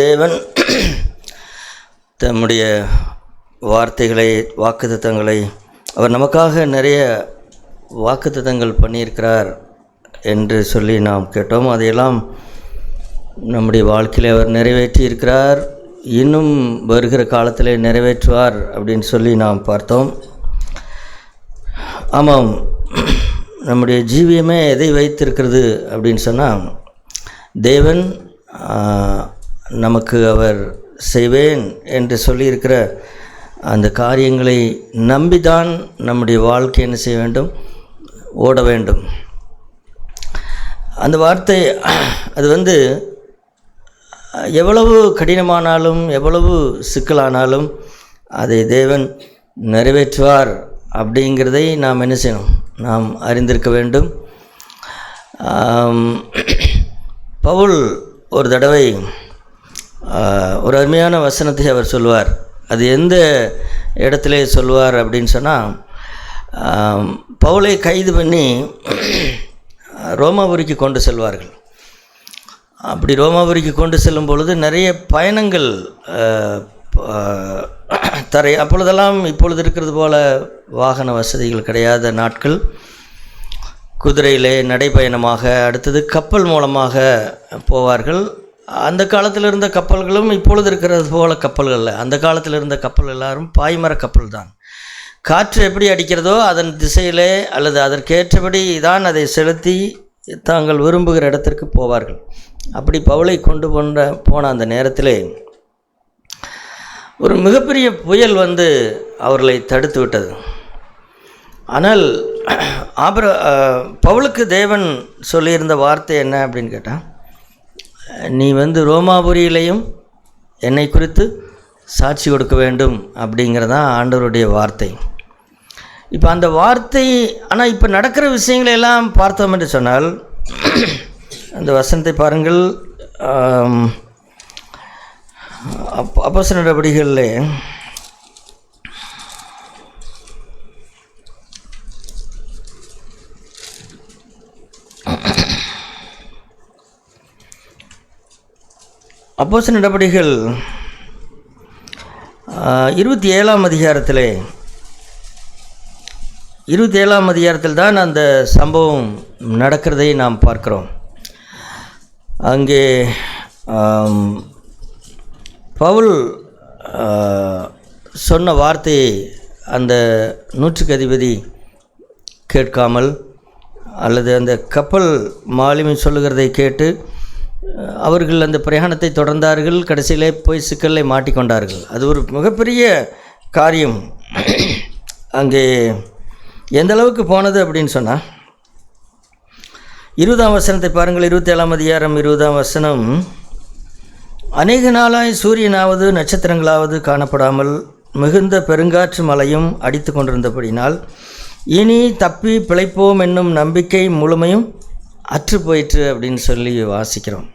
தேவன் தம்முடைய வார்த்தைகளை வாக்குத்தத்தங்களை அவர் நமக்காக நிறைய வாக்குத்தத்தங்கள் பண்ணியிருக்கிறார் என்று சொல்லி நாம் கேட்டோம். அதையெல்லாம் நம்முடைய வாழ்க்கையில் அவர் நிறைவேற்றி இருக்கிறார், இன்னும் வருகிற காலத்தில் நிறைவேற்றுவார் அப்படின்னு சொல்லி நாம் பார்த்தோம். ஆமாம், நம்முடைய ஜீவியமே எதை வைத்திருக்கிறது அப்படின்னு சொன்னால், தேவன் நமக்கு அவர் செய்வேன் என்று சொல்லியிருக்கிற அந்த காரியங்களை நம்பிதான் நம்முடைய வாழ்க்கை என்ன செய்ய வேண்டும், ஓட வேண்டும். அந்த வார்த்தை அது எவ்வளவு கடினமானாலும் எவ்வளவு சிக்கலானாலும் அதை தேவன் நிறைவேற்றுவார் அப்படிங்கிறதை நாம் என்ன செய்யணும், நாம் அறிந்திருக்க வேண்டும். பவுல் ஒரு தடவை ஒரு அருமையான வசனத்தை அவர் சொல்லுவார். அது எந்த இடத்துல சொல்லுவார் அப்படின்னு சொன்னால், பவுலை கைது பண்ணி ரோமாபுரிக்கு கொண்டு செல்வார்கள். அப்படி ரோமாபுரிக்கு கொண்டு செல்லும் பொழுது நிறைய பயணங்கள் அப்பொழுதெல்லாம் இப்பொழுது இருக்கிறது போல வாகன வசதிகள் கிடையாத நாட்கள். குதிரையிலே நடைப்பயணமாக, அடுத்தது கப்பல் மூலமாக போவார்கள். அந்த காலத்தில் இருந்த கப்பல்களும் இப்பொழுது இருக்கிறது போல கப்பல்கள் இல்லை. அந்த காலத்தில் இருந்த கப்பல் எல்லாரும் பாய்மர கப்பல் தான். காற்று எப்படி அடிக்கிறதோ அதன் திசையிலே அல்லது அதற்கேற்றபடி தான் அதை செலுத்தி தாங்கள் விரும்புகிற இடத்திற்கு போவார்கள். அப்படி பவுலை கொண்டு போன அந்த நேரத்திலே ஒரு மிகப்பெரிய புயல் அவர்களை தடுத்து விட்டது. ஆனால் பவுலுக்கு தேவன் சொல்லியிருந்த வார்த்தை என்ன அப்படின்னு கேட்டால், நீ ரோமாபுரியிலையும் என்னை குறித்து சாட்சி கொடுக்க வேண்டும் அப்படிங்கிறதான் ஆண்டவருடைய வார்த்தை. இப்போ அந்த வார்த்தை, ஆனால் இப்போ நடக்கிற விஷயங்களை எல்லாம் பார்த்தோம் என்று சொன்னால், அந்த வசனத்தை பாருங்கள். அப்போஸ்தலர் நடவடிக்கைகளிலே 27ஆம் அதிகாரத்தில் தான் அந்த சம்பவம் நடக்கிறதை நாம் பார்க்கிறோம். அங்கே பவுல் சொன்ன வார்த்தையை அந்த நூற்றுக்கு அதிபதி கேட்காமல், அல்லது அந்த கப்பல் மாலுமி சொல்லுகிறதை கேட்டு அவர்கள் அந்த பிரயாணத்தை தொடர்ந்தார்கள். கடைசியிலே போய் சிக்கலில் மாட்டிக்கொண்டார்கள். அது ஒரு மிகப்பெரிய காரியம். அங்கே எந்த அளவுக்கு போனது அப்படின்னு சொன்னால், 20ஆம் வசனத்தை பாருங்கள். 27ஆம் அதிகாரம் 20ஆம் வசனம். அநேக நாளாய் சூரியனாவது நட்சத்திரங்களாவது காணப்படாமல் மிகுந்த பெருங்காற்று மழையும் அடித்து கொண்டிருந்தபடினால் இனி தப்பி பிழைப்போம் என்னும் நம்பிக்கை முழுமையும் அற்று போயிற்று அப்படின்னு சொல்லி வாசிக்கிறோம்.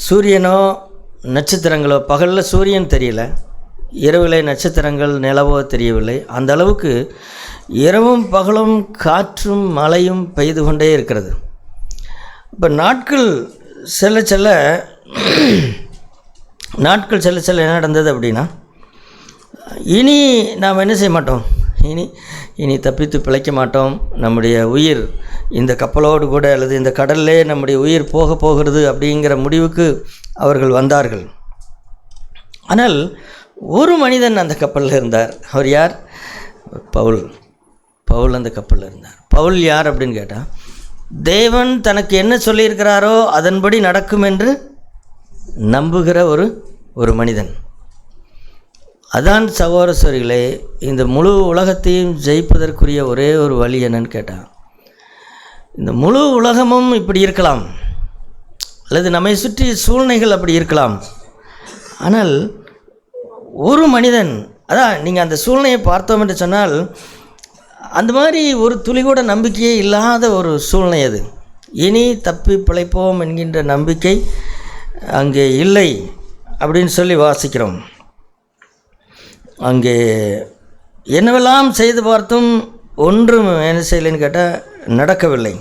சூரியனோ நட்சத்திரங்களோ, பகலில் சூரியன் தெரியல, இரவிலே நட்சத்திரங்கள் நிலவோ தெரியவில்லை. அந்த அளவுக்கு இரவும் பகலும் காற்றும் மழையும் பெய்து கொண்டே இருக்கிறது. இப்போ நாட்கள் செல்ல செல்ல என்ன நடந்தது அப்படின்னா, இனி நாம் என்ன செய்ய மாட்டோம், இனி தப்பித்து பிழைக்க மாட்டோம், நம்முடைய உயிர் இந்த கப்பலோடு கூட அல்லது இந்த கடல்லே நம்முடைய உயிர் போகிறது அப்படிங்கிற முடிவுக்கு அவர்கள் வந்தார்கள். ஆனால் ஒரு மனிதன் அந்த கப்பலில் இருந்தார். அவர் யார்? பவுல் அந்த கப்பலில் இருந்தார். பவுல் யார் அப்படின்னு கேட்டால், தேவன் தனக்கு என்ன சொல்லியிருக்கிறாரோ அதன்படி நடக்கும் என்று நம்புகிற ஒரு மனிதன். அதான் சகோதரர்களே, இந்த முழு உலகத்தையும் ஜெயிப்பதற்குரிய ஒரே ஒரு வழி என்னன்னு கேட்டால், இந்த முழு உலகமும் இப்படி இருக்கலாம், அல்லது நம்மை சுற்றி சூழ்நிலைகள் அப்படி இருக்கலாம். ஆனால் ஒரு மனிதன், அதான் நீங்கள் அந்த சூழ்நிலையை பார்த்தோம் என்று சொன்னால், அந்த மாதிரி ஒரு துளி கூட நம்பிக்கையே இல்லாத ஒரு சூழ்நிலை அது. இனி தப்பி பிழைப்போம் என்கின்ற நம்பிக்கை அங்கே இல்லை அப்படின்னு சொல்லி வாசிக்கிறோம். அங்கே என்னவெல்லாம் செய்து பார்த்தும் ஒன்றும் என்ன செய்யலைன்னு கேட்டால் நடக்கவில்லை.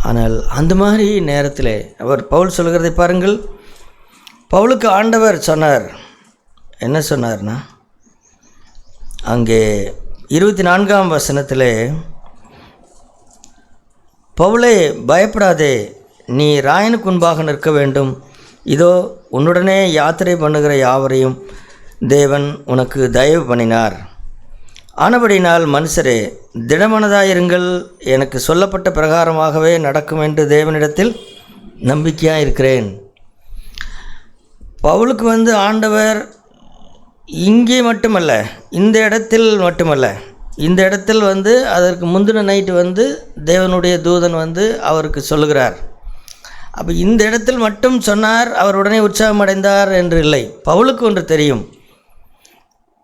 ஆனால் அந்த மாதிரி நேரத்தில் பவுல் சொல்கிறதை பாருங்கள். பவுலுக்கு ஆண்டவர் சொன்னார், என்ன சொன்னார்னா, அங்கே 24ஆம் வசனத்தில், பவுலே பயப்படாதே, நீ ராயனுக்கு முன்பாக நிற்க வேண்டும். இதோ உன்னுடனே யாத்திரை பண்ணுகிற யாவரையும் தேவன் உனக்கு தயவு பண்ணினார். ஆனபடினால் மனுஷரே, திடமனதாயிருங்கள், எனக்கு சொல்லப்பட்ட பிரகாரமாகவே நடக்கும் என்று தேவனிடத்தில் நம்பிக்கையாக இருக்கிறேன். பவுலுக்கு ஆண்டவர் இங்கே மட்டுமல்ல, இந்த இடத்தில் மட்டுமல்ல, இந்த இடத்தில் அதற்கு முந்தின நைட்டு தேவனுடைய தூதன் அவருக்கு சொல்லுகிறார். அப்போ இந்த இடத்தில் மட்டும் சொன்னார், அவர் உடனே உற்சாகம் அடைந்தார் என்று இல்லை. பவுலுக்கு ஒன்று தெரியும்.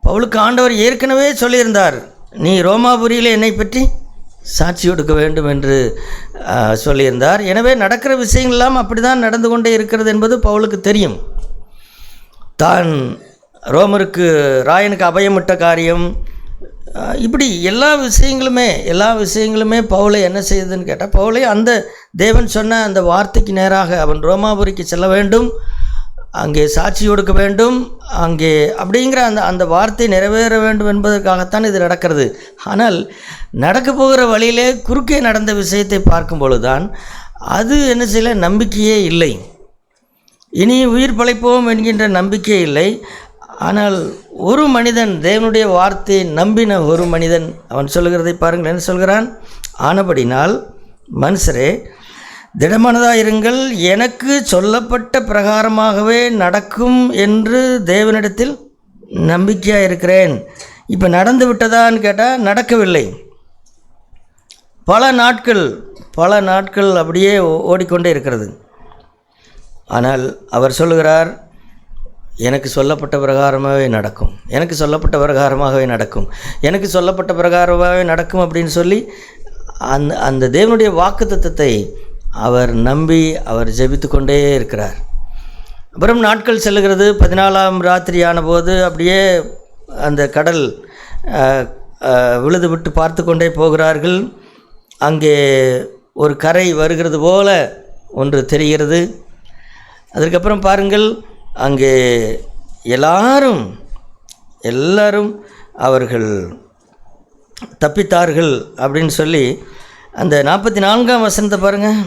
பவுலுக்கு ஆண்டவர் ஏற்கனவே சொல்லியிருந்தார், நீ ரோமாபுரியில் என்னை பற்றி சாட்சி கொடுக்க வேண்டும் என்று சொல்லியிருந்தார். எனவே நடக்கிற விஷயங்கள் எல்லாம் அப்படி தான் நடந்து கொண்டே இருக்கிறது என்பது பவுலுக்கு தெரியும். தான் ரோமருக்கு ராயனுக்கு அபயமிட்ட காரியம், இப்படி எல்லா விஷயங்களுமே பவுலை என்ன செய்யுதுன்னு கேட்டால், பவுலை அந்த தேவன் சொன்ன அந்த வார்த்தைக்கு நேராக அவன் ரோமாபுரிக்கு செல்ல வேண்டும், அங்கே சாட்சி கொடுக்க வேண்டும், அங்கே அப்படிங்கிற அந்த வார்த்தை நிறைவேற வேண்டும் என்பதற்காகத்தான் இது நடக்கிறது. ஆனால் நடக்க போகிற வழியிலே குறுக்கே நடந்த விஷயத்தை பார்க்கும் பொழுதுதான் அது என்ன செய்யல, நம்பிக்கையே இல்லை. இனி உயிர் பிழைப்போம் என்கின்ற நம்பிக்கை இல்லை. ஆனால் ஒரு மனிதன், தேவனுடைய வார்த்தையை நம்பின ஒரு மனிதன், அவன் சொல்லுகிறதை பாருங்கள், என்ன சொல்கிறான்? ஆனபடினால் மனுஷரே, திடமனதாயிருங்கள், எனக்கு சொல்லப்பட்ட பிரகாரமாகவே நடக்கும் என்று தேவனிடத்தில் நம்பிக்கையாக இருக்கிறேன். இப்போ நடந்து விட்டதான்னு கேட்டால் நடக்கவில்லை. பல நாட்கள் அப்படியே ஓடிக்கொண்டே இருக்கிறது. ஆனால் அவர் சொல்லுகிறார், எனக்கு சொல்லப்பட்ட பிரகாரமாகவே நடக்கும், எனக்கு சொல்லப்பட்ட பிரகாரமாகவே நடக்கும், எனக்கு சொல்லப்பட்ட பிரகாரமாகவே நடக்கும் அப்படின்னு சொல்லி அந்த தேவனுடைய வாக்குத்தத்தத்தை அவர் நம்பி அவர் ஜெபித்து கொண்டே இருக்கிறார். அப்புறம் நாட்கள் செல்லுகிறது. 14ஆம் ராத்திரியான போது அப்படியே அந்த கடல் விழுது விட்டு பார்த்து கொண்டே போகிறார்கள். அங்கே ஒரு கரை வருகிறது போல ஒன்று தெரிகிறது. அதற்கப்புறம் பாருங்கள், அங்கே எல்லாரும் அவர்கள் தப்பித்தார்கள் அப்படின்னு சொல்லி அந்த 44ஆம் வசனத்தை பாருங்கள்.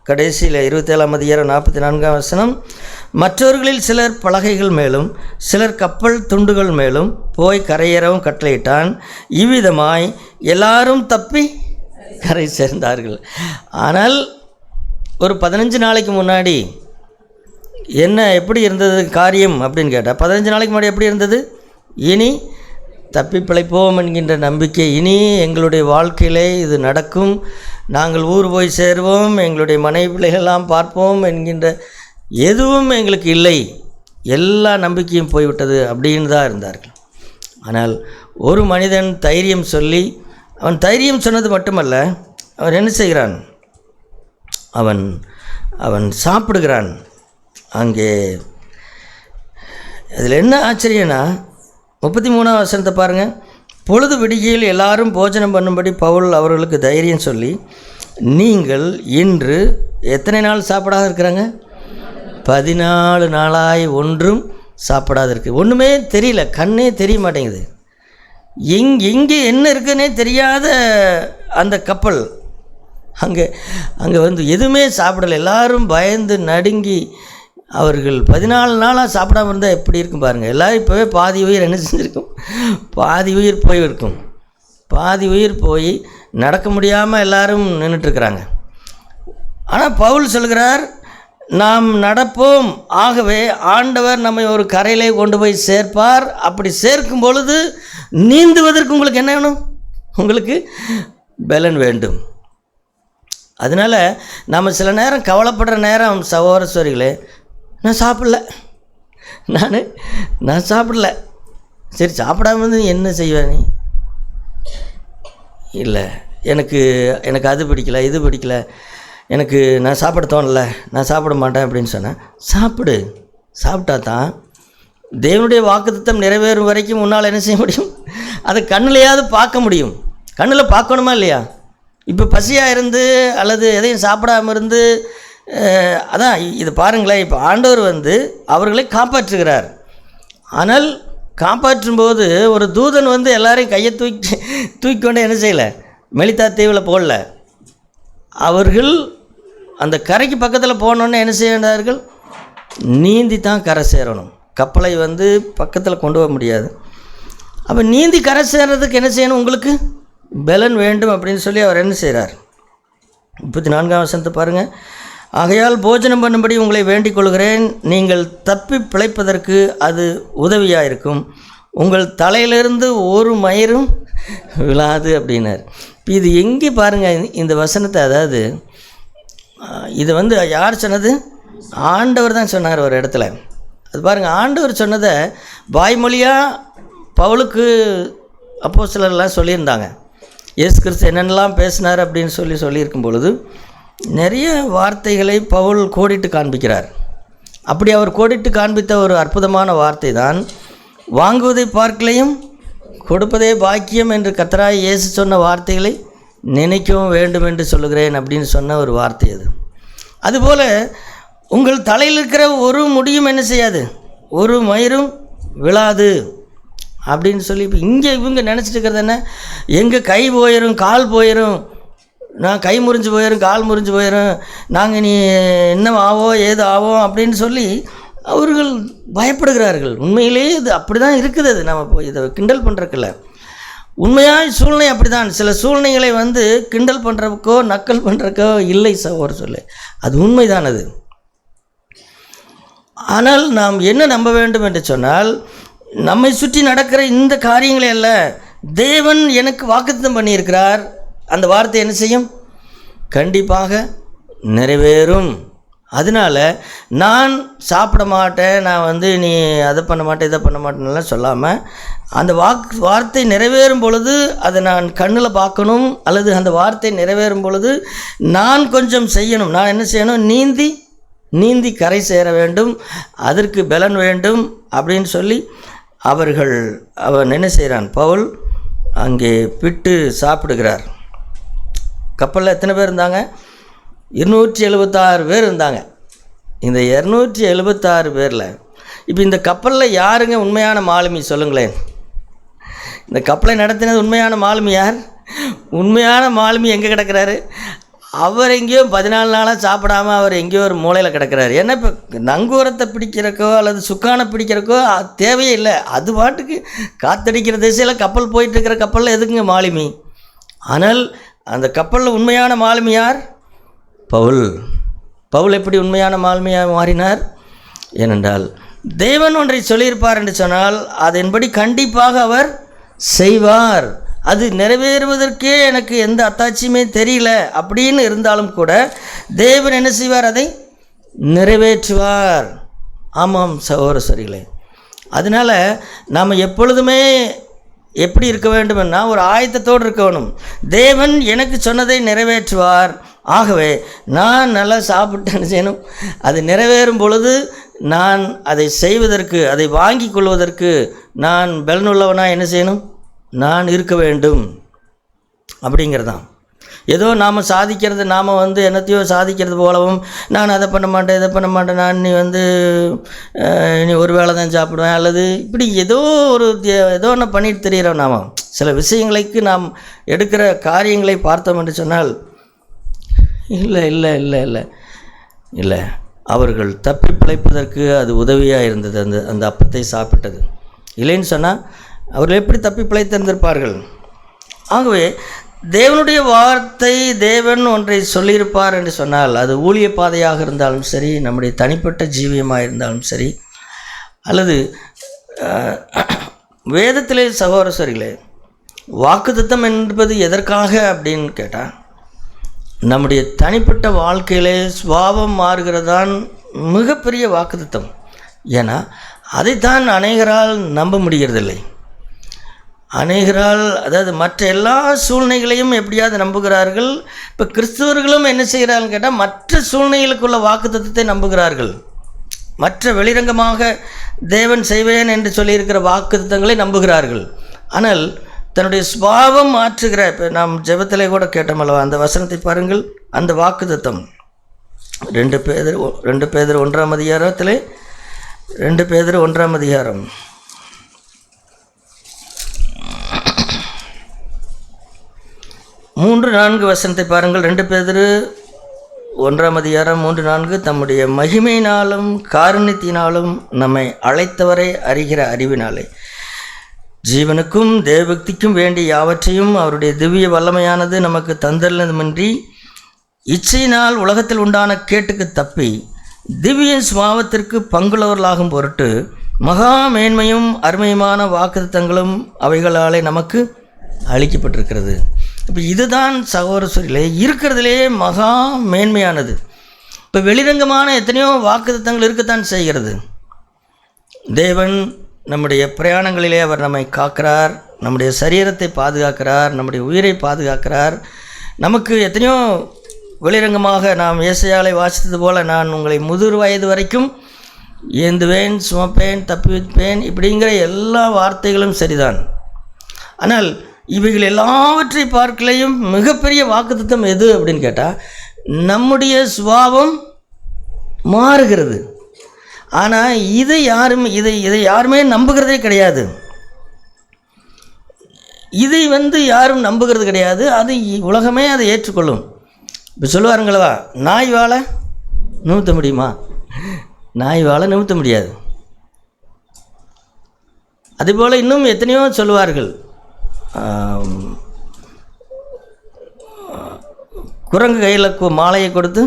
கடைசியில் 27ஆம் அதிகாரம் 44ஆம் வசனம், மற்றவர்களில் சிலர் பலகைகள் மேலும் சிலர் கப்பல் துண்டுகள் மேலும் போய் கரையேறவும் கட்டளையிட்டான். இவ்விதமாய் எல்லாரும் தப்பி கரை சேர்ந்தார்கள். ஆனால் ஒரு 15 நாளைக்கு முன்னாடி எப்படி இருந்தது காரியம் அப்படின்னு கேட்டால், 15 நாளைக்கு முன்னாடி எப்படி இருந்தது? இனி தப்பி பிழைப்போம் என்கின்ற நம்பிக்கை, இனி எங்களுடைய வாழ்க்கையிலே இது நடக்கும், நாங்கள் ஊர் போய் சேருவோம், எங்களுடைய மனைவி பிள்ளைகளெல்லாம் பார்ப்போம் என்கின்ற எதுவும் எங்களுக்கு இல்லை, எல்லா நம்பிக்கையும் போய்விட்டது அப்படின்னு தான் இருந்தார்கள். ஆனால் ஒரு மனிதன் தைரியம் சொல்லி, அவன் தைரியம் சொன்னது மட்டுமல்ல, அவன் என்ன செய்கிறான்? அவன் சாப்பிடுகிறான். அங்கே அதில் என்ன ஆச்சரியன்னா, 33ஆம் வசனத்தை பாருங்கள். பொழுது விடிகையில் எல்லாரும் போஜனம் பண்ணும்படி பவுல் அவர்களுக்கு தைரியம் சொல்லி, நீங்கள் இன்று எத்தனை நாள் சாப்பிடாத இருக்கிறாங்க? 14 நாளாய் ஒன்றும் சாப்பிடாத இருக்கு. ஒன்றுமே தெரியல, கண்ணே தெரிய மாட்டேங்குது. எங்கே என்ன இருக்குன்னே தெரியாத அந்த கப்பல் அங்கே எதுவுமே சாப்பிடலை. எல்லாரும் பயந்து நடுங்கி அவர்கள் 14 நாளாக சாப்பிடாம இருந்தால் எப்படி இருக்கும் பாருங்கள். எல்லோரும் இப்போவே பாதி உயிர் என்ன செஞ்சுருக்கும்? பாதி உயிர் போயிருக்கும். பாதி உயிர் போய் நடக்க முடியாமல் எல்லோரும் நின்றுட்டுருக்குறாங்க. ஆனால் பவுல் சொல்கிறார், நாம் நடப்போம், ஆகவே ஆண்டவர் நம்மை ஒரு கரையிலே கொண்டு போய் சேர்ப்பார். அப்படி சேர்க்கும் பொழுது நீந்துவதற்கு உங்களுக்கு என்ன வேணும்? உங்களுக்கு பலன் வேண்டும். அதனால் நம்ம சில நேரம் கவலைப்படுற நேரம், சகோதர சகோதரிகளே, நான் சாப்பிடல, சரி சாப்பிடாம வந்து என்ன செய்வேன் நீ? இல்லை, எனக்கு அது பிடிக்கல, இது பிடிக்கல, நான் சாப்பிட தோணலை, நான் சாப்பிட மாட்டேன் அப்படின்னு சொன்னேன். சாப்பிட்டா தான் தேவனுடைய வாக்குத்தத்தம் நிறைவேறும் வரைக்கும் முன்னால் என்ன செய்ய முடியும்? அதை கண்ணிலையாவது பார்க்க முடியும். கண்ணில் பார்க்கணுமா இல்லையா? இப்போ பசியாக இருந்து அல்லது எதையும் சாப்பிடாமல் இருந்து அதான் இது பாருங்களேன். இப்போ ஆண்டவர் வந்து அவர்களை காப்பாற்றுகிறார். ஆனால் காப்பாற்றும்போது ஒரு தூதன் வந்து எல்லாரையும் கையை தூக்கி கொண்டு என்ன செய்யலை, மெலிதா தீவில் போடல. அவர்கள் அந்த கரைக்கு பக்கத்தில் போனோன்னே என்ன செய்கிறார்கள், நீந்தி தான் கரை சேரணும். கப்பலை வந்து பக்கத்தில் கொண்டு போக முடியாது. அப்போ நீந்தி கரை சேர்றதுக்கு என்ன செய்யணும், உங்களுக்கு பலன் வேண்டும் அப்படின்னு சொல்லி அவர் என்ன செய்கிறார். 34ஆம் வசனத்தை பாருங்கள். ஆகையால் போஜனம் பண்ணும்படி உங்களை வேண்டிக் கொள்கிறேன், நீங்கள் தப்பி பிழைப்பதற்கு அது உதவியாக இருக்கும், உங்கள் தலையிலிருந்து ஒரு மயிரும் விழாது அப்படின்னார். இப்போ இது எங்கே பாருங்கள் இந்த வசனத்தை, அதாவது இது வந்து யார் சொன்னது, ஆண்டவர் தான் சொன்னார் ஒரு இடத்துல. அது பாருங்கள், ஆண்டவர் சொன்னதை வாய்மொழியாக பவுலுக்கு அப்போஸ்தலர்லாம் சொல்லியிருந்தாங்க. இயேசு கிறிஸ்து என்னென்னலாம் பேசினார் அப்படின்னு சொல்லியிருக்கும் பொழுது நிறைய வார்த்தைகளை பவுல் கோடிட்டு காண்பிக்கிறார். அப்படி அவர் கோடிட்டு காண்பித்த ஒரு அற்புதமான வார்த்தை தான், வாங்குவதை பார்க்கலையும் கொடுப்பதே பாக்கியம் என்று கர்த்தராகிய இயேசு சொன்ன வார்த்தைகளை நினைக்கவும் வேண்டும் என்று சொல்லுகிறேன் அப்படின்னு சொன்ன ஒரு வார்த்தை அது. அதுபோல் உங்கள் தலையில் இருக்கிற ஒரு முடியும் என்ன செய்யாது, ஒரு மயிரும் விழாது அப்படின்னு சொல்லி இப்போ இங்கே இவங்க நினச்சிட்டு இருக்கிறது என்ன, எங்கள் கை போயிடும் கால் போயிடும், நான் கை முறிஞ்சு போயிடும் கால் முறிஞ்சு போயிடும், நாங்கள் நீ என்ன ஆவோ ஏது ஆவோம் அப்படின்னு சொல்லி அவர்கள் பயப்படுகிறார்கள். உண்மையிலேயே இது அப்படி தான் இருக்குது. அது நம்ம போய் இதை கிண்டல் பண்ணுறக்கில்ல, உண்மையாக சூழ்நிலை அப்படி தான். சில சூழ்நிலைகளை வந்து கிண்டல் பண்ணுறக்கோ நக்கல் பண்ணுறக்கோ இல்லை ஒரு சொல்லு, அது உண்மைதான் அது. ஆனால் நாம் என்ன நம்ப வேண்டும் என்று சொன்னால், நம்மை சுற்றி நடக்கிற இந்த காரியங்களே அல்ல, தேவன் எனக்கு வாக்குத்தத்தம் பண்ணியிருக்கிறார், அந்த வார்த்தை என்ன செய்யும், கண்டிப்பாக நிறைவேறும். அதனால் நான் சாப்பிட மாட்டேன், நான் வந்து நீ அதை பண்ண மாட்டேன் இதை பண்ண மாட்டேன்னுலாம் சொல்லாமல், அந்த வார்த்தை நிறைவேறும் பொழுது அதை நான் கண்ணில் பார்க்கணும், அல்லது அந்த வார்த்தை நிறைவேறும் பொழுது நான் கொஞ்சம் செய்யணும். நான் என்ன செய்யணும், நீந்தி கரை சேர வேண்டும், அதற்கு பலன் வேண்டும் அப்படின்னு சொல்லி அவன் என்ன செய்கிறான், பவுல் அங்கே பிட்டு சாப்பிடுகிறார். கப்பலில் எத்தனை பேர் இருந்தாங்க, 276 பேர் இருந்தாங்க. இந்த 276 பேரில் இப்போ இந்த கப்பலில் யாருங்க உண்மையான மாலுமி சொல்லுங்களேன். இந்த கப்பலை நடத்தினது உண்மையான மாலுமி யார்? உண்மையான மாலுமி எங்கே கிடக்கிறாரு, அவர் எங்கேயோ 14 நாளாக சாப்பிடாமல் அவர் எங்கேயோ ஒரு மூலையில் கிடக்கிறார். ஏன்னா இப்போ நங்கூரத்தை பிடிக்கிறக்கோ அல்லது சுக்கானை பிடிக்கிறக்கோ தேவையே இல்லை, அது பாட்டுக்கு காத்தடிக்கிற திசையில் கப்பல் போயிட்டுருக்கிற கப்பலில் எதுக்குங்க மாலுமி. ஆனால் அந்த கப்பலில் உண்மையான மாலுமி யார், பவுல் எப்படி உண்மையான மாலுமியாக மாறினார்? ஏனென்றால் தேவன் ஒன்றை சொல்லியிருப்பார் என்று சொன்னால் அதன்படி கண்டிப்பாக அவர் செய்வார். அது நிறைவேறுவதற்கே எனக்கு எந்த அத்தாட்சியுமே தெரியல அப்படின்னு இருந்தாலும் கூட தேவன் என்ன செய்வார், அதை நிறைவேற்றுவார். ஆமாம் சகோதரர்களே, அதனால் நாம் எப்பொழுதுமே எப்படி இருக்க வேண்டும்னா ஒரு ஆயத்தத்தோடு இருக்க வேணும். தேவன் எனக்கு சொன்னதை நிறைவேற்றுவார். ஆகவே நான் நல்லா சாப்பிட்டேன்னு செய்யணும், அது நிறைவேறும் பொழுது நான் அதை செய்வதற்கு, அதை வாங்கி கொள்வதற்கு நான் பலனுள்ளவனாக என்ன செய்யணும், நான் இருக்க வேண்டும் அப்படிங்கிறதான். ஏதோ நாம் சாதிக்கிறது, நாம் வந்து என்னத்தையோ சாதிக்கிறது போலவும், நான் அதை பண்ண மாட்டேன் இதை பண்ண மாட்டேன், நான் நீ ஒரு வேளை தான் சாப்பிடுவேன், அல்லது இப்படி ஏதோ ஒன்று பண்ணிட்டு தெரிகிறோம். நாம் சில விஷயங்களுக்கு நாம் எடுக்கிற காரியங்களை பார்த்தோம் என்று சொன்னால் இல்லை இல்லை இல்லை இல்லை இல்லை அவர்கள் தப்பி பிழைப்பதற்கு அது உதவியாக இருந்தது. அந்த அப்பத்தை சாப்பிட்டது இல்லைன்னு சொன்னால் அவர்கள் எப்படி தப்பி பிழைத்திருந்திருப்பார்கள். ஆகவே தேவனுடைய வார்த்தை, தேவன் ஒன்றை சொல்லியிருப்பார் என்று சொன்னால், அது ஊழிய பாதையாக இருந்தாலும் சரி, நம்முடைய தனிப்பட்ட ஜீவியமாக இருந்தாலும் சரி, அல்லது வேதத்திலே சகோதரர்களே, வாக்குத்தத்தம் என்பது எதற்காக அப்படின்னு கேட்டால், நம்முடைய தனிப்பட்ட வாழ்க்கையிலே சுபாவம் மாறுகிறதான் மிகப்பெரிய வாக்குத்தத்தம். ஏன்னா அதைத்தான் அநேகரால் நம்ப முடிகிறதில்லை. அநேகரால், அதாவது மற்ற எல்லா சூழ்நிலைகளையும் எப்படியாவது நம்புகிறார்கள். இப்போ கிறிஸ்தவர்களும் என்ன செய்கிறார்கள் கேட்டால், மற்ற சூழ்நிலைகளுக்குள்ள வாக்குத்தத்தத்தை நம்புகிறார்கள். மற்ற வெளிரங்கமாக தேவன் செய்வேன் என்று சொல்லியிருக்கிற வாக்குத்தத்தங்களை நம்புகிறார்கள். ஆனால் தன்னுடைய சுபாவம் மாற்றுகிற, இப்போ நாம் ஜெபத்திலே கூட கேட்டோமல்லவா, அந்த வசனத்தை பாருங்கள். அந்த வாக்குத்தத்தம் 2 பேதுரு 1ஆம் அதிகாரத்திலே 2 பேதுரு 1ஆம் அதிகாரம் 3-4 வசனத்தை பாருங்கள். 2 பேதுரு 1ஆம் அதிகாரம் 3-4. தம்முடைய மகிமையினாலும் காருண்யத்தினாலும் நம்மை அழைத்தவரை அறிகிற அறிவினாலே ஜீவனுக்கும் தேவபக்திக்கும் வேண்டிய யாவற்றையும் அவருடைய திவ்ய வல்லமையானது நமக்கு தந்தல்லதுமின்றி இச்சையினால் உலகத்தில் உண்டான கேட்டுக்கு தப்பி திவ்ய சுபாவத்திற்கு பங்குள்ளவர்களாகும் பொருட்டு மகா மேன்மையும் அருமையுமான வாக்குத்தத்தங்களும் அவைகளாலே நமக்கு அளிக்கப்பட்டிருக்கிறது. இப்போ இதுதான் சகோதரர்களே இருக்கிறதுலே மகா மேன்மையானது. இப்போ வெளிரங்கமான எத்தனையோ வாக்குத்தத்தங்கள் இருக்கத்தான் செய்கிறது. தேவன் நம்முடைய பிரயாணங்களிலே அவர் நம்மை காக்கிறார், நம்முடைய சரீரத்தை பாதுகாக்கிறார், நம்முடைய உயிரை பாதுகாக்கிறார். நமக்கு எத்தனையோ வெளிரங்கமாக நாம் ஏசாயாலை வாசித்தது போல, நான் உங்களை முதிர் வயது வரைக்கும் ஏந்துவேன், சுமப்பேன், தப்பி வைப்பேன், இப்படிங்கிற எல்லா வார்த்தைகளும் சரிதான். ஆனால் இவைகள் எல்லாவற்றை பார்க்கலையும் மிகப்பெரிய வாக்குத்தத்தம் எது அப்படின்னு கேட்டால், நம்முடைய சுபாவம் மாறுகிறது. ஆனால் இதை யாருமே நம்புகிறதே கிடையாது. இதை யாரும் நம்புகிறது கிடையாது. அது உலகமே அதை ஏற்றுக்கொள்ளும். இப்போ சொல்லுவாருங்களவா, நாய் வாழை நிமித்த முடியுமா? நாய் வாழை நிமித்த முடியாது. அதுபோல் இன்னும் எத்தனையோ சொல்லுவார்கள். குரங்கு கையில் மாலையை கொடுத்து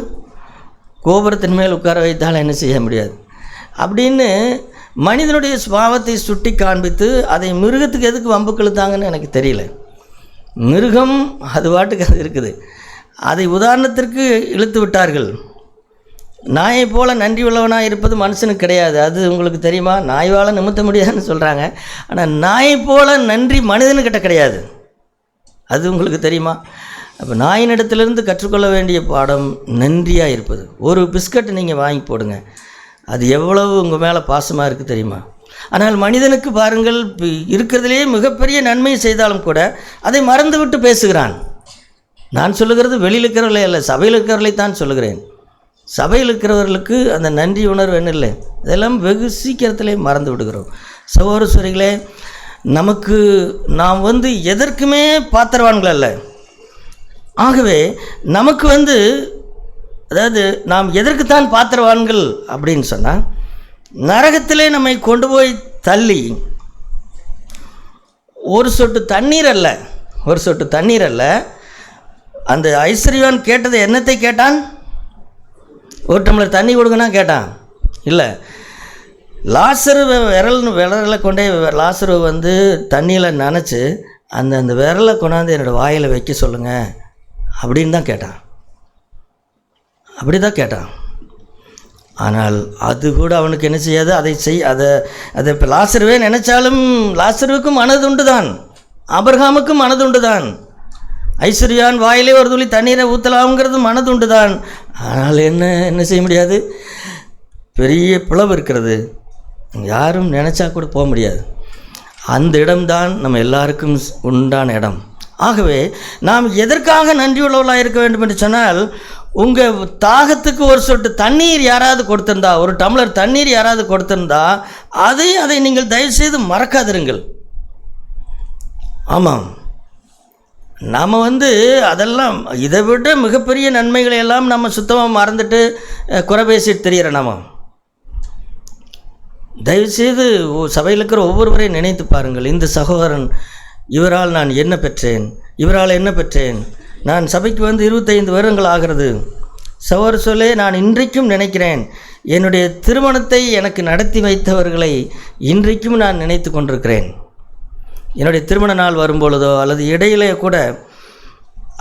கோபுரத்தின் மேல் உட்கார வைத்தால் என்ன செய்ய முடியாது அப்படின்னு மனிதனுடைய சுபாவத்தை சுட்டி காண்பித்து அதை மிருகத்துக்கு எதுக்கு வம்புக்கு இழுத்தாங்கன்னு எனக்கு தெரியல. மிருகம் அது பாட்டுக்கு அது இருக்குது. அதை உதாரணத்திற்கு இழுத்து விட்டார்கள். நாயை போல் நன்றி உள்ளவனாக இருப்பது மனுஷனுக்கு கிடையாது. அது உங்களுக்கு தெரியுமா? நாய் வாழை நிமித்த முடியாதுன்னு சொல்கிறாங்க. ஆனால் நாயை போல் நன்றி மனிதனுக்கிட்ட கிடையாது. அது உங்களுக்கு தெரியுமா? அப்போ நாயினிடத்திலிருந்து கற்றுக்கொள்ள வேண்டிய பாடம் நன்றியாக இருப்பது. ஒரு பிஸ்கட் நீங்கள் வாங்கி போடுங்க, அது எவ்வளவு உங்கள் மேலே பாசமாக இருக்குது தெரியுமா? ஆனால் மனிதனுக்கு பாருங்கள், இருக்கிறதுலேயே மிகப்பெரிய நன்மை செய்தாலும் கூட அதை மறந்து விட்டு பேசுகிறான். நான் சொல்லுகிறது வெளியில் இருக்கிறவர்களே அல்ல, சபையில் இருக்கிறவர்களை தான் சொல்லுகிறேன். சபையில் இருக்கிறவர்களுக்கு அந்த நன்றி உணர்வு என்ன இல்லை, இதெல்லாம் வெகு சீக்கிரத்திலே மறந்து விடுகிறோம். சகோதரர்களே, நாம் எதற்குமே பாத்திரவான்கள் அல்ல. ஆகவே நமக்கு அதாவது நாம் எதற்குத்தான் பாத்திரவான்கள் அப்படின்னு சொன்னால், நரகத்திலே நம்மை கொண்டு போய் தள்ளி ஒரு சொட்டு தண்ணீர் அல்ல, அந்த ஐஸ்வர்யவான் கேட்டது என்னத்தை கேட்டான்? ஒரு டம்ளர் தண்ணி கொடுங்கண்ணா கேட்டான். இல்லை, லாசரு விரலை கொண்டே லாசரு தண்ணியில் நனைச்சி அந்த விரலை கொண்டாந்து என்னோடய வாயில் வைக்க சொல்லுங்கள் அப்படின்னு தான் கேட்டான். அப்படி தான் கேட்டான். ஆனால் அது கூட அவனுக்கு என்ன செய்யாது, அதை இப்போ லாசருவே நினைச்சாலும் லாசருவுக்கும் மனதுண்டு தான், ஆபிரகாமுக்கும் மனதுண்டு தான். ஐஸ்வர்யான் வாயிலே ஒரு துளி தண்ணீரை ஊற்றலாம்ங்கிறது மனதுண்டு தான். ஆனால் என்ன செய்ய முடியாது, பெரிய பிளவு இருக்கிறது, யாரும் நினச்சா கூட போக முடியாது. அந்த இடம்தான் நம்ம எல்லாருக்கும் உண்டான இடம். ஆகவே நாம் எதற்காக நன்றியுள்ளவர்களாக இருக்க வேண்டும் என்று சொன்னால், உங்கள் தாகத்துக்கு ஒரு சொட்டு தண்ணீர் யாராவது கொடுத்திருந்தா, ஒரு டம்ளர் தண்ணீர் யாராவது கொடுத்திருந்தா அதை நீங்கள் தயவுசெய்து மறக்காதிருங்கள். ஆமாம், நாம் அதெல்லாம் இதை விட மிகப்பெரிய நன்மைகளை எல்லாம் நம்ம சுத்தமாக மறந்துட்டு குறை பேசிட்டு தெரிகிற நாம. தயவுசெய்து சபையில் இருக்கிற ஒவ்வொருவரையும் நினைத்து பாருங்கள். இந்த சகோதரன், இவரால் நான் என்ன பெற்றேன், இவரால் என்ன பெற்றேன். நான் சபைக்கு 25 வருடங்கள் ஆகிறது. சகோதரர்களே, நான் இன்றைக்கும் நினைக்கிறேன், என்னுடைய திருமணத்தை எனக்கு நடத்தி வைத்தவர்களை இன்றைக்கும் நான் நினைத்து கொண்டிருக்கிறேன். என்னுடைய திருமண நாள் வரும்பொழுதோ அல்லது இடையிலே கூட,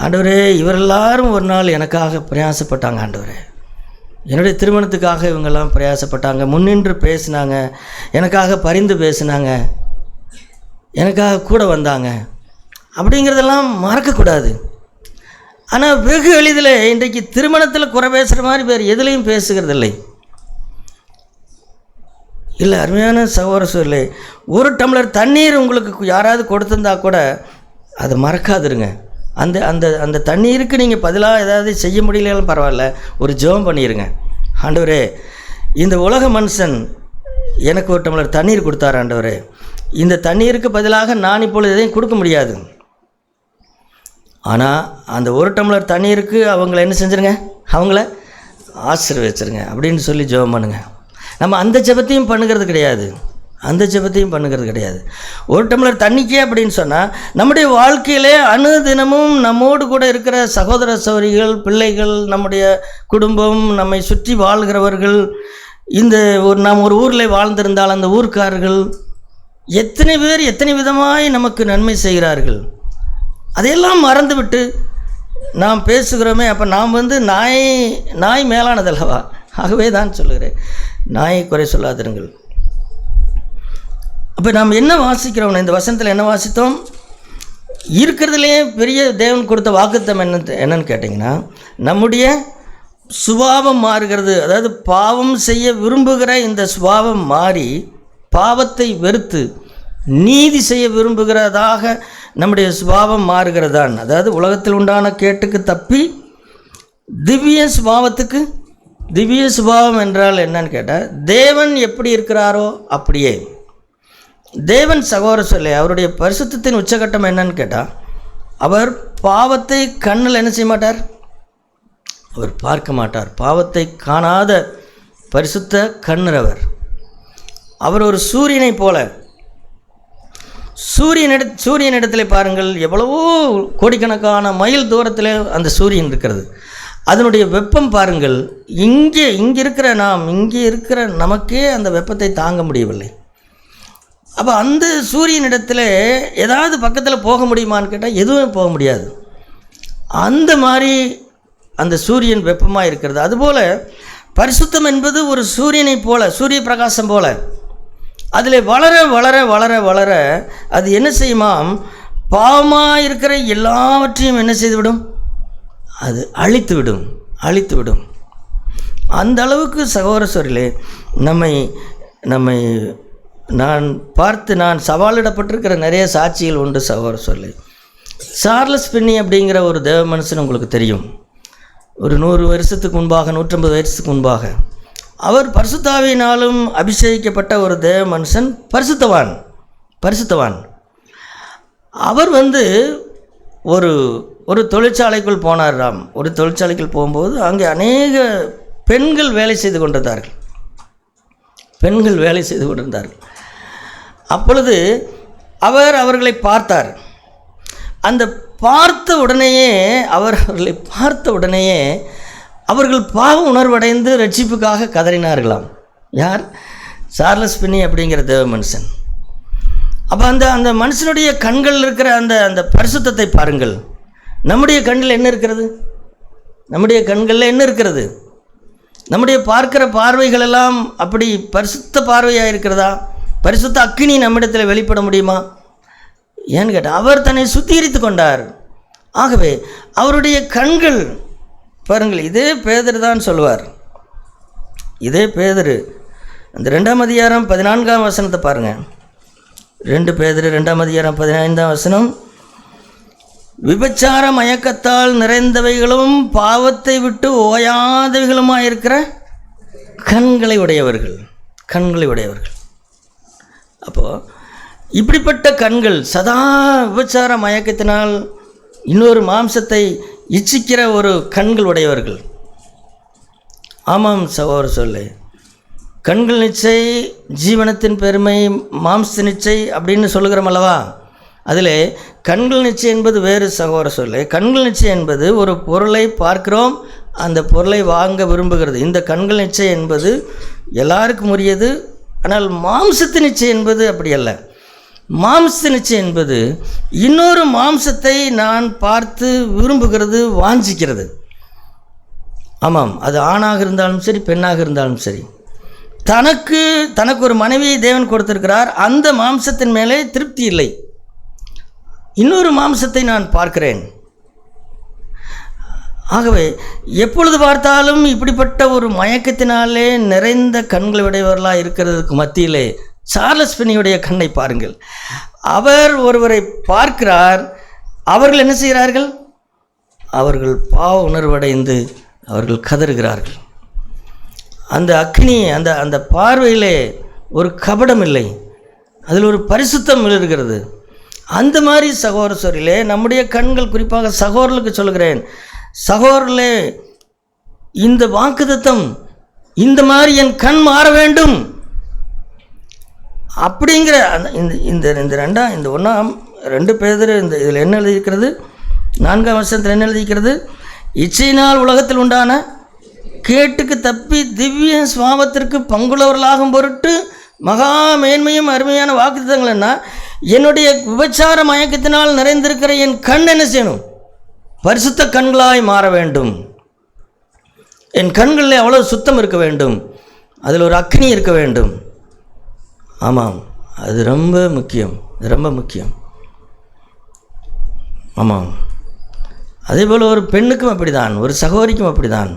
ஆண்டவரே இவரெல்லாரும் ஒரு நாள் எனக்காக பிரயாசப்பட்டாங்க, ஆண்டவரே என்னுடைய திருமணத்துக்காக இவங்கெல்லாம் பிரயாசப்பட்டாங்க, முன்னின்று பேசினாங்க, எனக்காக பரிந்து பேசினாங்க, எனக்காக கூட வந்தாங்க, அப்படிங்கிறதெல்லாம் மறக்கக்கூடாது. ஆனால் வெகு எளிதில் இன்றைக்கு திருமணத்தில் குறை பேசுகிற மாதிரி வேறு எதுலேயும் பேசுகிறதில்லை. இல்லை, அருமையான சகோதர சூழலே, ஒரு டம்ளர் தண்ணீர் உங்களுக்கு யாராவது கொடுத்துருந்தா கூட அதை மறக்காதுருங்க. அந்த அந்த அந்த தண்ணீருக்கு நீங்கள் பதிலாக ஏதாவது செய்ய முடியலையாலும் பரவாயில்ல, ஒரு ஜெபம் பண்ணிடுங்க. ஆண்டவரே, இந்த உலக மனுஷன் எனக்கு ஒரு டம்ளர் தண்ணீர் கொடுத்தார் ஆண்டவரே, இந்த தண்ணீருக்கு பதிலாக நான் இப்பொழுது எதையும் கொடுக்க முடியாது. ஆனால் அந்த ஒரு டம்ளர் தண்ணீருக்கு அவங்கள என்ன செஞ்சுருங்க, அவங்கள ஆசீர்வதிச்சிருங்க அப்படின்னு சொல்லி ஜெபம் பண்ணுங்க. நம்ம அந்த ஜெபத்தையும் பண்ணுகிறது கிடையாது, அந்த ஜெபத்தையும் பண்ணுகிறது கிடையாது. ஒரு டம்ளர் தண்ணிக்கே அப்படின்னு சொன்னால் நம்முடைய வாழ்க்கையிலே அனுதினமும் நம்மோடு கூட இருக்கிற சகோதர சகோதரிகள், பிள்ளைகள், நம்முடைய குடும்பம், நம்மை சுற்றி வாழ்கிறவர்கள், இந்த நாம் ஒரு ஊரில் வாழ்ந்திருந்தால் அந்த ஊர்க்காரர்கள் எத்தனை பேர் எத்தனை விதமாய் நமக்கு நன்மை செய்கிறார்கள். அதையெல்லாம் மறந்துவிட்டு நாம் பேசுகிறோமே, அப்போ நாம் நாய் மேலானதல்லவா? ஆகவே தான் சொல்லுகிறேன், நாயை குறை சொல்லாதிருங்கள். அப்போ நாம் என்ன வாசிக்கிறோம், இந்த வசனத்தில் என்ன வாசித்தோம்? இருக்கிறதுலே பெரிய தேவன் கொடுத்த வாக்குத்தம் என்னன்னு கேட்டிங்கன்னா, நம்முடைய சுபாவம் மாறுகிறது. அதாவது பாவம் செய்ய விரும்புகிற இந்த சுபாவம் மாறி பாவத்தை வெறுத்து நீதி செய்ய விரும்புகிறதாக நம்முடைய சுபாவம் மாறுகிறதான். அதாவது உலகத்தில் உண்டான கேட்டுக்கு தப்பி திவ்ய சுபாவத்துக்கு. திவ்ய சுபாவம் என்றால் என்னன்னு கேட்டால், தேவன் எப்படி இருக்கிறாரோ அப்படியே. தேவன் சகோதர சொல்லி அவருடைய பரிசுத்தத்தின் உச்சகட்டம் என்னன்னு கேட்டால், அவர் பாவத்தை கண்ணில் என்ன செய்ய மாட்டார், அவர் பார்க்க மாட்டார். பாவத்தை காணாத பரிசுத்த கண்ணர் அவர் ஒரு சூரியனை போல. சூரியனிடத்தில் பாருங்கள், எவ்வளவோ கோடிக்கணக்கான மைல் தூரத்தில் அந்த சூரியன் இருக்கிறது. அதனுடைய வெப்பம் பாருங்கள், இங்கே இருக்கிற நமக்கே அந்த வெப்பத்தை தாங்க முடியவில்லை. அப்போ அந்த சூரியனிடத்தில் ஏதாவது பக்கத்தில் போக முடியுமான்னு கேட்டால் எதுவும் போக முடியாது. அந்த மாதிரி அந்த சூரியன் வெப்பமாக இருக்கிறது. அதுபோல் பரிசுத்தம் என்பது ஒரு சூரியனை போல, சூரிய பிரகாசம் போல. அதில் வளர வளர வளர வளர அது என்ன செய்யுமாம், பாவமாக இருக்கிற எல்லாவற்றையும் என்ன செய்துவிடும், அது அழித்து விடும். அந்த அளவுக்கு சகோதர சோர்களே, நம்மை நான் சவாலிடப்பட்டிருக்கிற நிறைய சாட்சிகள் உண்டு சகோதர சோர்களே. சார்லஸ் பின்னி அப்படிங்கிற ஒரு தேவ மனுஷன் உங்களுக்கு தெரியும். ஒரு 100 வருஷத்துக்கு முன்பாக, 150 வருஷத்துக்கு முன்பாக அவர் பரிசுத்தாவியினாலும் அபிஷேகிக்கப்பட்ட ஒரு தேவ மனுஷன், பரிசுத்தவான். அவர் ஒரு தொழிற்சாலைக்குள் போனாராம். ஒரு தொழிற்சாலைக்குள் போகும்போது அங்கே அநேக பெண்கள் வேலை செய்து கொண்டிருந்தார்கள். அப்பொழுது அவர் அவர்களை பார்த்தார். அந்த பார்த்த உடனேயே அவர்கள் பாவ உணர்வடைந்து ரட்சிப்புக்காக கதறினார்களாம். யார்? சார்லஸ் பின்னி அப்படிங்கிற தேவ மனுஷன். அப்போ அந்த மனுஷனுடைய கண்கள் இருக்கிற அந்த பரிசுத்தத்தை பாருங்கள். நம்முடைய கண்ணில் என்ன இருக்கிறது? நம்முடைய கண்களில் என்ன இருக்கிறது? நம்முடைய பார்க்கிற பார்வைகளெல்லாம் அப்படி பரிசுத்த பார்வையாக இருக்கிறதா? பரிசுத்த அக்கினி நம்மிடத்தில் வெளிப்பட முடியுமா? ஏன்னு கேட்டால் அவர் தன்னை சுத்திகரித்து கொண்டார். ஆகவே அவருடைய கண்கள் பாருங்கள். இதே பேதுரு தான் சொல்லுவார். இதே பேதுரு அந்த 2ஆம் அதிகாரம் 14ஆம் வசனத்தை பாருங்கள். 2 பேதுரு 2ஆம் அதிகாரம் 15ஆம் வசனம், விபச்சார மயக்கத்தால் நிறைந்தவைகளும் பாவத்தை விட்டு ஓயாதவைகளுமாயிருக்கிற கண்களை உடையவர்கள். அப்போது இப்படிப்பட்ட கண்கள் சதா விபச்சார மயக்கத்தினால் இன்னொரு மாம்சத்தை இச்சிக்கிற ஒரு கண்கள் உடையவர்கள். ஆமாம் சகோதர சொல்லே, கண்கள் நிச்சை ஜீவனத்தின் பெருமை, மாம்ச நிச்சை அப்படின்னு சொல்லுகிறோம் அல்லவா? அதில் கண்கள் நிச்சை என்பது வேறு சகோதர சொல்லே. கண்கள் நிச்சை என்பது ஒரு பொருளை பார்க்கிறோம், அந்த பொருளை வாங்க விரும்புகிறது. இந்த கண்கள் நிச்சை என்பது எல்லாருக்கும் உரியது. ஆனால் மாம்சத்து நிச்சை என்பது அப்படி அல்ல. மாம்ச நிச்சை என்பது இன்னொரு மாம்சத்தை நான் பார்த்து விரும்புகிறது, வாஞ்சிக்கிறது. ஆமாம், அது ஆணாக இருந்தாலும் சரி, பெண்ணாக இருந்தாலும் சரி. தனக்கு ஒரு மனைவியை தேவன் கொடுத்திருக்கிறார். அந்த மாம்சத்தின் மேலே திருப்தி இல்லை, இன்னொரு மாம்சத்தை நான் பார்க்கிறேன். ஆகவே எப்பொழுது பார்த்தாலும் இப்படிப்பட்ட ஒரு மயக்கத்தினாலே நிறைந்த கண்கள் உடையவர்களாக இருக்கிறதுக்கு மத்தியிலே சார்லஸ் ஃபின்னியுடைய கண்ணை பாருங்கள். அவர் ஒருவரை பார்க்கிறார், அவர்கள் என்ன செய்கிறார்கள்? அவர்கள் பாவ உணர்வடைந்து அவர்கள் கதறுகிறார்கள். அந்த அக்னி, அந்த பார்வையிலே ஒரு கபடம் இல்லை, அதில் ஒரு பரிசுத்தம் இருக்கிறது. அந்த மாதிரி சகோதர சோரிலே நம்முடைய கண்கள், குறிப்பாக சகோதரர்களுக்கு சொல்கிறேன், சகோதரர்களே, இந்த வாக்குத்தத்தம், இந்த மாதிரி என் கண் மாற வேண்டும் அப்படிங்கிற இந்த 2 பேதுரு இதில் என்ன எழுதியிருக்கிறது? 4ஆம் வசனத்தில் என்ன எழுதியிருக்கிறது? இச்சையினால் உலகத்தில் உண்டான கேட்டுக்கு தப்பி திவ்ய சுவாபத்திற்கு பங்குள்ளவர்களாகும் பொருட்டு மகா மேன்மையும் அருமையான வாக்குத்தத்தங்கள் என்ன? என்னுடைய விபச்சார மயக்கத்தினால் நிறைந்திருக்கிற என் கண் என்ன செய்யணும்? பரிசுத்த கண்களாய் மாற வேண்டும். என் கண்களில் அவ்வளோ சுத்தம் இருக்க வேண்டும், அதில் ஒரு அக்னி இருக்க வேண்டும். ஆமாம், அது ரொம்ப முக்கியம், ரொம்ப முக்கியம். ஆமாம், அதே போல் ஒரு பெண்ணுக்கும் அப்படிதான், ஒரு சகோதரிக்கும் அப்படிதான்.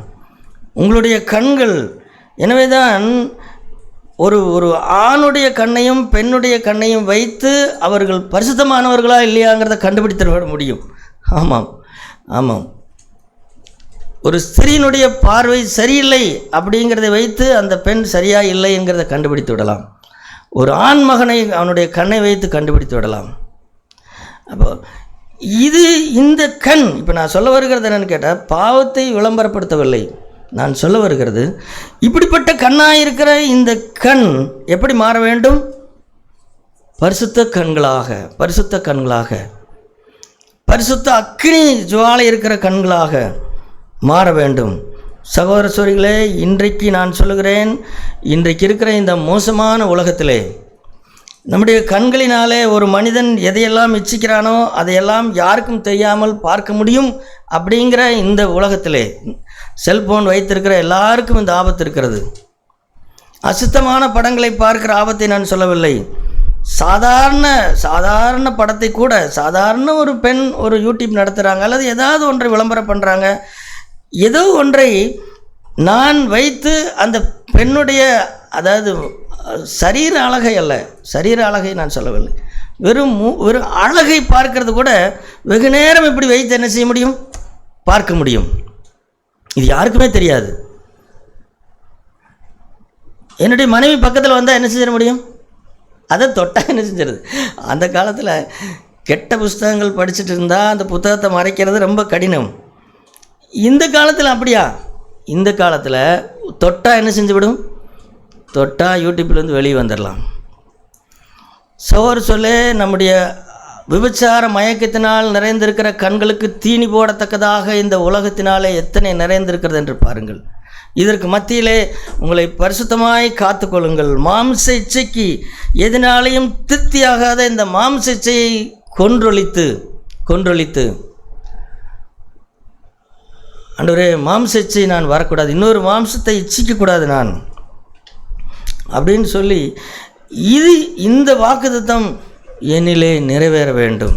உங்களுடைய கண்கள், எனவே தான் ஒரு ஆணுடைய கண்ணையும் பெண்ணுடைய கண்ணையும் வைத்து அவர்கள் பரிசுத்தமானவர்களா இல்லையாங்கிறத கண்டுபிடித்து விட முடியும். ஆமாம் ஆமாம், ஒரு ஸ்திரீனுடைய பார்வை சரியில்லை அப்படிங்கிறத வைத்து அந்த பெண் சரியா இல்லை என்கிறத கண்டுபிடித்து விடலாம். ஒரு ஆண் மகனை அவனுடைய கண்ணை வைத்து கண்டுபிடித்து விடலாம். அப்போ இந்த கண், இப்போ நான் சொல்ல வருகிறது என்னன்னு கேட்டால், பாவத்தை விளம்பரப்படுத்தவில்லை. நான் சொல்ல வருகிறது, இப்படிப்பட்ட கண்ணாக இருக்கிற இந்த கண் எப்படி மாற வேண்டும்? பரிசுத்த கண்களாக, பரிசுத்த கண்களாக, பரிசுத்த அக்னி ஜுவாலை இருக்கிற கண்களாக மாற வேண்டும். சகோதர சோரிகளே, இன்றைக்கு நான் சொல்லுகிறேன், இன்றைக்கு இருக்கிற இந்த மோசமான உலகத்திலே நம்முடைய கண்களினாலே ஒரு மனிதன் எதையெல்லாம் இச்சிக்கிறானோ அதையெல்லாம் யாருக்கும் தெரியாமல் பார்க்க முடியும். அப்படிங்கிற இந்த உலகத்திலே செல்போன் வைத்திருக்கிற எல்லாருக்கும் இந்த ஆபத்து இருக்கிறது. அசுத்தமான படங்களை பார்க்கிற ஆபத்தை நான் சொல்லவில்லை. சாதாரண படத்தை கூட, சாதாரண ஒரு பெண் ஒரு யூடியூப் நடத்துகிறாங்க, அல்லது ஏதாவது ஒன்றை விளம்பரம் பண்ணுறாங்க, ஏதோ ஒன்றை நான் வைத்து அந்த பெண்ணுடைய, அதாவது சரீர அழகை அல்ல, சரீர அழகை நான் சொல்லவில்லை, வெறும் அழகை பார்க்கறது கூட வெகு நேரம் இப்படி வைத்து என்ன செய்ய முடியும்? பார்க்க முடியும். இது யாருக்குமே தெரியாது. என்னுடைய மனைவி பக்கத்தில் வந்தால் என்ன செஞ்சிட முடியும்? அதை தொட்டால் என்ன செஞ்சிருது? அந்த காலத்தில் கெட்ட புஸ்தகங்கள் படிச்சுட்டு இருந்தால் அந்த புத்தகத்தை மறைக்கிறது ரொம்ப கடினம். இந்த காலத்தில் அப்படியா? இந்த காலத்தில் தொட்டால் என்ன செஞ்சுவிடும்? தொட்டால் யூடியூப்லேருந்து வெளியே வந்துடலாம். சொல்ல நம்முடைய விபச்சார மயக்கத்தினால் நிறைந்திருக்கிற கண்களுக்கு தீனி போடத்தக்கதாக இந்த உலகத்தினாலே எத்தனை நிறைந்திருக்கிறது என்று பாருங்கள். இதற்கு மத்தியிலே உங்களை பரிசுத்தமாய் காத்துக்கொள்ளுங்கள். மாம்ச இச்சைக்கு எதனாலையும் திருப்தியாகாத இந்த மாம்ச இச்சையை கொன்றொழித்து ஆண்டவரே, மாம்ச இச்சை நான் வரக்கூடாது, இன்னொரு மாம்சத்தை இச்சிக்கக்கூடாது நான் அப்படின்னு சொல்லி இந்த வாக்குத்தத்தம் என்னிலே நிறைவேற வேண்டும்.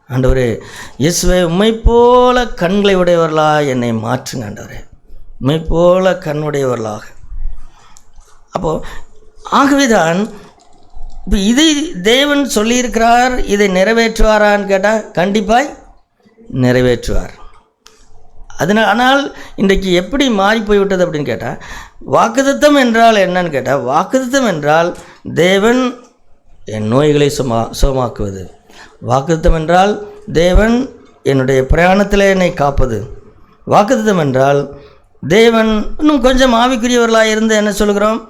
ஆண்டவரே இயேசுவே, உம்மை போல கண்களை உடையவர்களா என்னை மாற்றுங்க ஆண்டவரே, உம்மை போல கண்ணுடையவர்களாக. அப்போது ஆகவேதான் இப்போ இதை தேவன் சொல்லியிருக்கிறார். இதை நிறைவேற்றுவாரான்னு கேட்டால் கண்டிப்பாய் நிறைவேற்றுவார். ஆனால் இன்றைக்கு எப்படி மாறி போய்விட்டது அப்படின்னு கேட்டால், வாக்குத்தத்தம் என்றால் என்னன்னு கேட்டால், வாக்குத்தத்தம் என்றால் தேவன் என் நோய்களை சுகமாக்குவது. வாக்குத்தத்தம் என்றால் தேவன் என்னுடைய பிரயாணத்தில் என்னை காப்பது. வாக்குத்தத்தம் என்றால் தேவன் இன்னும் கொஞ்சம் ஆவிக்குரியவர்களாக இருந்து என்ன சொல்கிறோம்?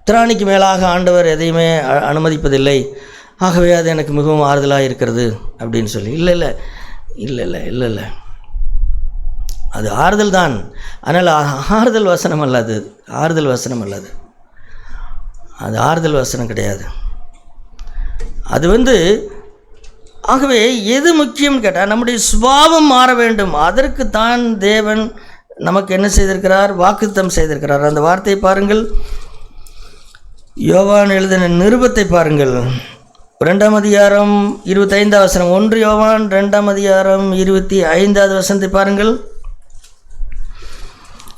திராணிக்கு மேலாக ஆண்டவர் எதையுமே அனுமதிப்பதில்லை, ஆகவே அது எனக்கு மிகவும் ஆறுதலாக இருக்கிறது அப்படின்னு சொல்லி. இல்லை, அது ஆறுதல் தான். ஆனால் ஆறுதல் வசனம் அல்ல, அது ஆறுதல் வசனம் அல்லது, அது ஆறுதல் வசனம் கிடையாது. அது ஆகவே எது முக்கியம் கேட்டால் நம்முடைய சுபாவம் மாற வேண்டும். அதற்கு தான் தேவன் நமக்கு என்ன செய்திருக்கிறார்? வாக்குத்தத்தம் செய்திருக்கிறார். அந்த வார்த்தையை பாருங்கள், யோவான் எழுதின நிருபத்தை பாருங்கள், 2ஆம் அதிகாரம் 25ஆம் வசனம். 1 யோவான் 2ஆம் அதிகாரம் 25வது வசனத்தை பாருங்கள்.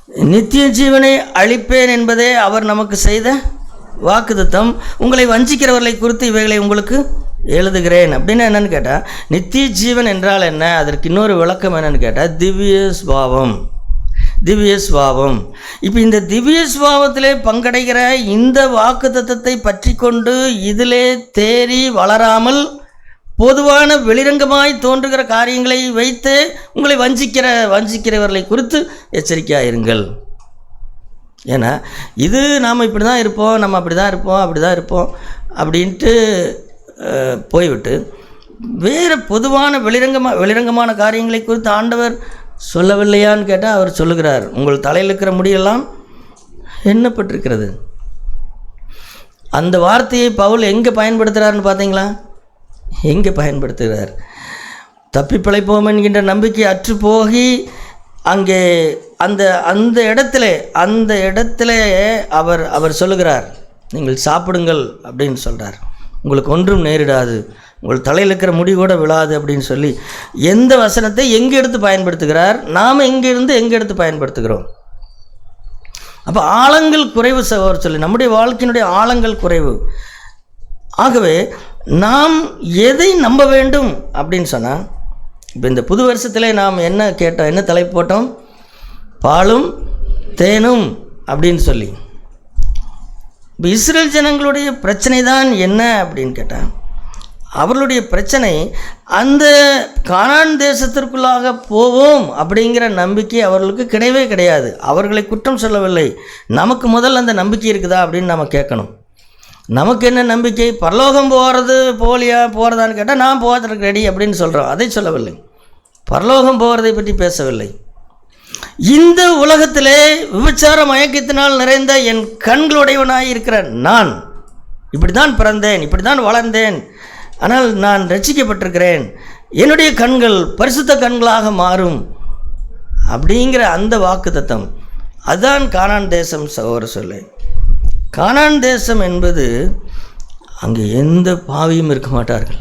நித்திய ஜீவனை அளிப்பேன் என்பதே அவர் நமக்கு செய்த வாக்குத்தத்தம். உங்களை வஞ்சிக்கிறவர்களை குறித்து இவைகளை உங்களுக்கு எழுதுகிறேன். அப்படின்னா என்னன்னு கேட்டால், நித்திய ஜீவன் என்றால் என்ன, அதற்கு இன்னொரு விளக்கம் என்னன்னு கேட்டால் திவ்ய ஸ்வாவம். திவ்ய ஸ்வாவம். இப்போ இந்த திவ்ய ஸ்வாவத்திலே பங்கடைகிற இந்த வாக்குத்தத்தத்தை பற்றி கொண்டு இதிலே தேறி வளராமல் பொதுவான வெளிரங்கமாய் தோன்றுகிற காரியங்களை வைத்து உங்களை வஞ்சிக்கிறவர்களை குறித்து எச்சரிக்கையாயிருங்கள். ஏன்னா இது நாம் இப்படி தான் இருப்போம், நம்ம அப்படி தான் இருப்போம் அப்படின்ட்டு போய்விட்டு வேறு பொதுவான வெளிரங்கமான காரியங்களை குறித்து ஆண்டவர் சொல்லவில்லையான்னு கேட்டால் அவர் சொல்லுகிறார், உங்கள் தலையில் இருக்கிற முடியெல்லாம் எண்ணப்பட்டிருக்கிறது. அந்த வார்த்தையை பவுல் எங்கே பயன்படுத்துகிறாருன்னு பார்த்தீங்களா? எங்கே பயன்படுத்துகிறார்? தப்பி பிழைப்போம் என்கின்ற நம்பிக்கை அற்று போகி அங்கே அந்த இடத்துல அவர் சொல்லுகிறார், நீங்கள் சாப்பிடுங்கள் அப்படின்னு சொல்கிறார். உங்களுக்கு ஒன்றும் நேரிடாது, உங்கள் தலையில் இருக்கிற முடி கூட விழாது அப்படின்னு சொல்லி எந்த வசனத்தை எங்கே எடுத்து பயன்படுத்துகிறார்? நாம் எங்கே எடுத்து பயன்படுத்துகிறோம்? அப்போ ஆழங்கள் குறைவு சகோதரர் சொல்லி, நம்முடைய வாழ்க்கையினுடைய ஆழங்கள் குறைவு. ஆகவே நாம் எதை நம்ப வேண்டும் அப்படின்னு சொன்னால், இப்போ இந்த புது வருஷத்தில் நாம் என்ன கேட்டோம், என்ன தலைப்பு போட்டோம்? பாலும் தேனும் அப்படின்னு சொல்லி. இப்போ இஸ்ரேல் ஜனங்களுடைய பிரச்சனை தான் என்ன அப்படின்னு கேட்டால், அவர்களுடைய பிரச்சனை அந்த கானான் தேசத்திற்குள்ளாக போவோம் அப்படிங்கிற நம்பிக்கை அவர்களுக்கு கிடையவே கிடையாது. அவர்களை குற்றம் சொல்லவில்லை, நமக்கு முதல்ல அந்த நம்பிக்கை இருக்குதா அப்படின்னு நம்ம கேட்கணும். நமக்கு என்ன நம்பிக்கை? பரலோகம் போகிறதான்னு கேட்டால் நான் போகிறதுக்கு ரெடி அப்படின்னு சொல்கிறோம், அதை சொல்லவில்லை. பரலோகம் போகிறதை பற்றி பேசவில்லை. இந்த உலகத்திலே விபச்சார மயக்கத்தினால் நிறைந்த என் கண்களுடையவனாய் இருக்கிற நான் இப்படி தான் பிறந்தேன், இப்படி தான் வளர்ந்தேன், ஆனால் நான் ரட்சிக்கப்பட்டிருக்கிறேன், என்னுடைய கண்கள் பரிசுத்த கண்களாக மாறும் அப்படிங்கிற அந்த வாக்குத்தத்தம், அதுதான் கானான் தேசம் சகோதர சொல்லு. கானான் தேசம் என்பது அங்கே எந்த பாவியும் இருக்க மாட்டார்கள்.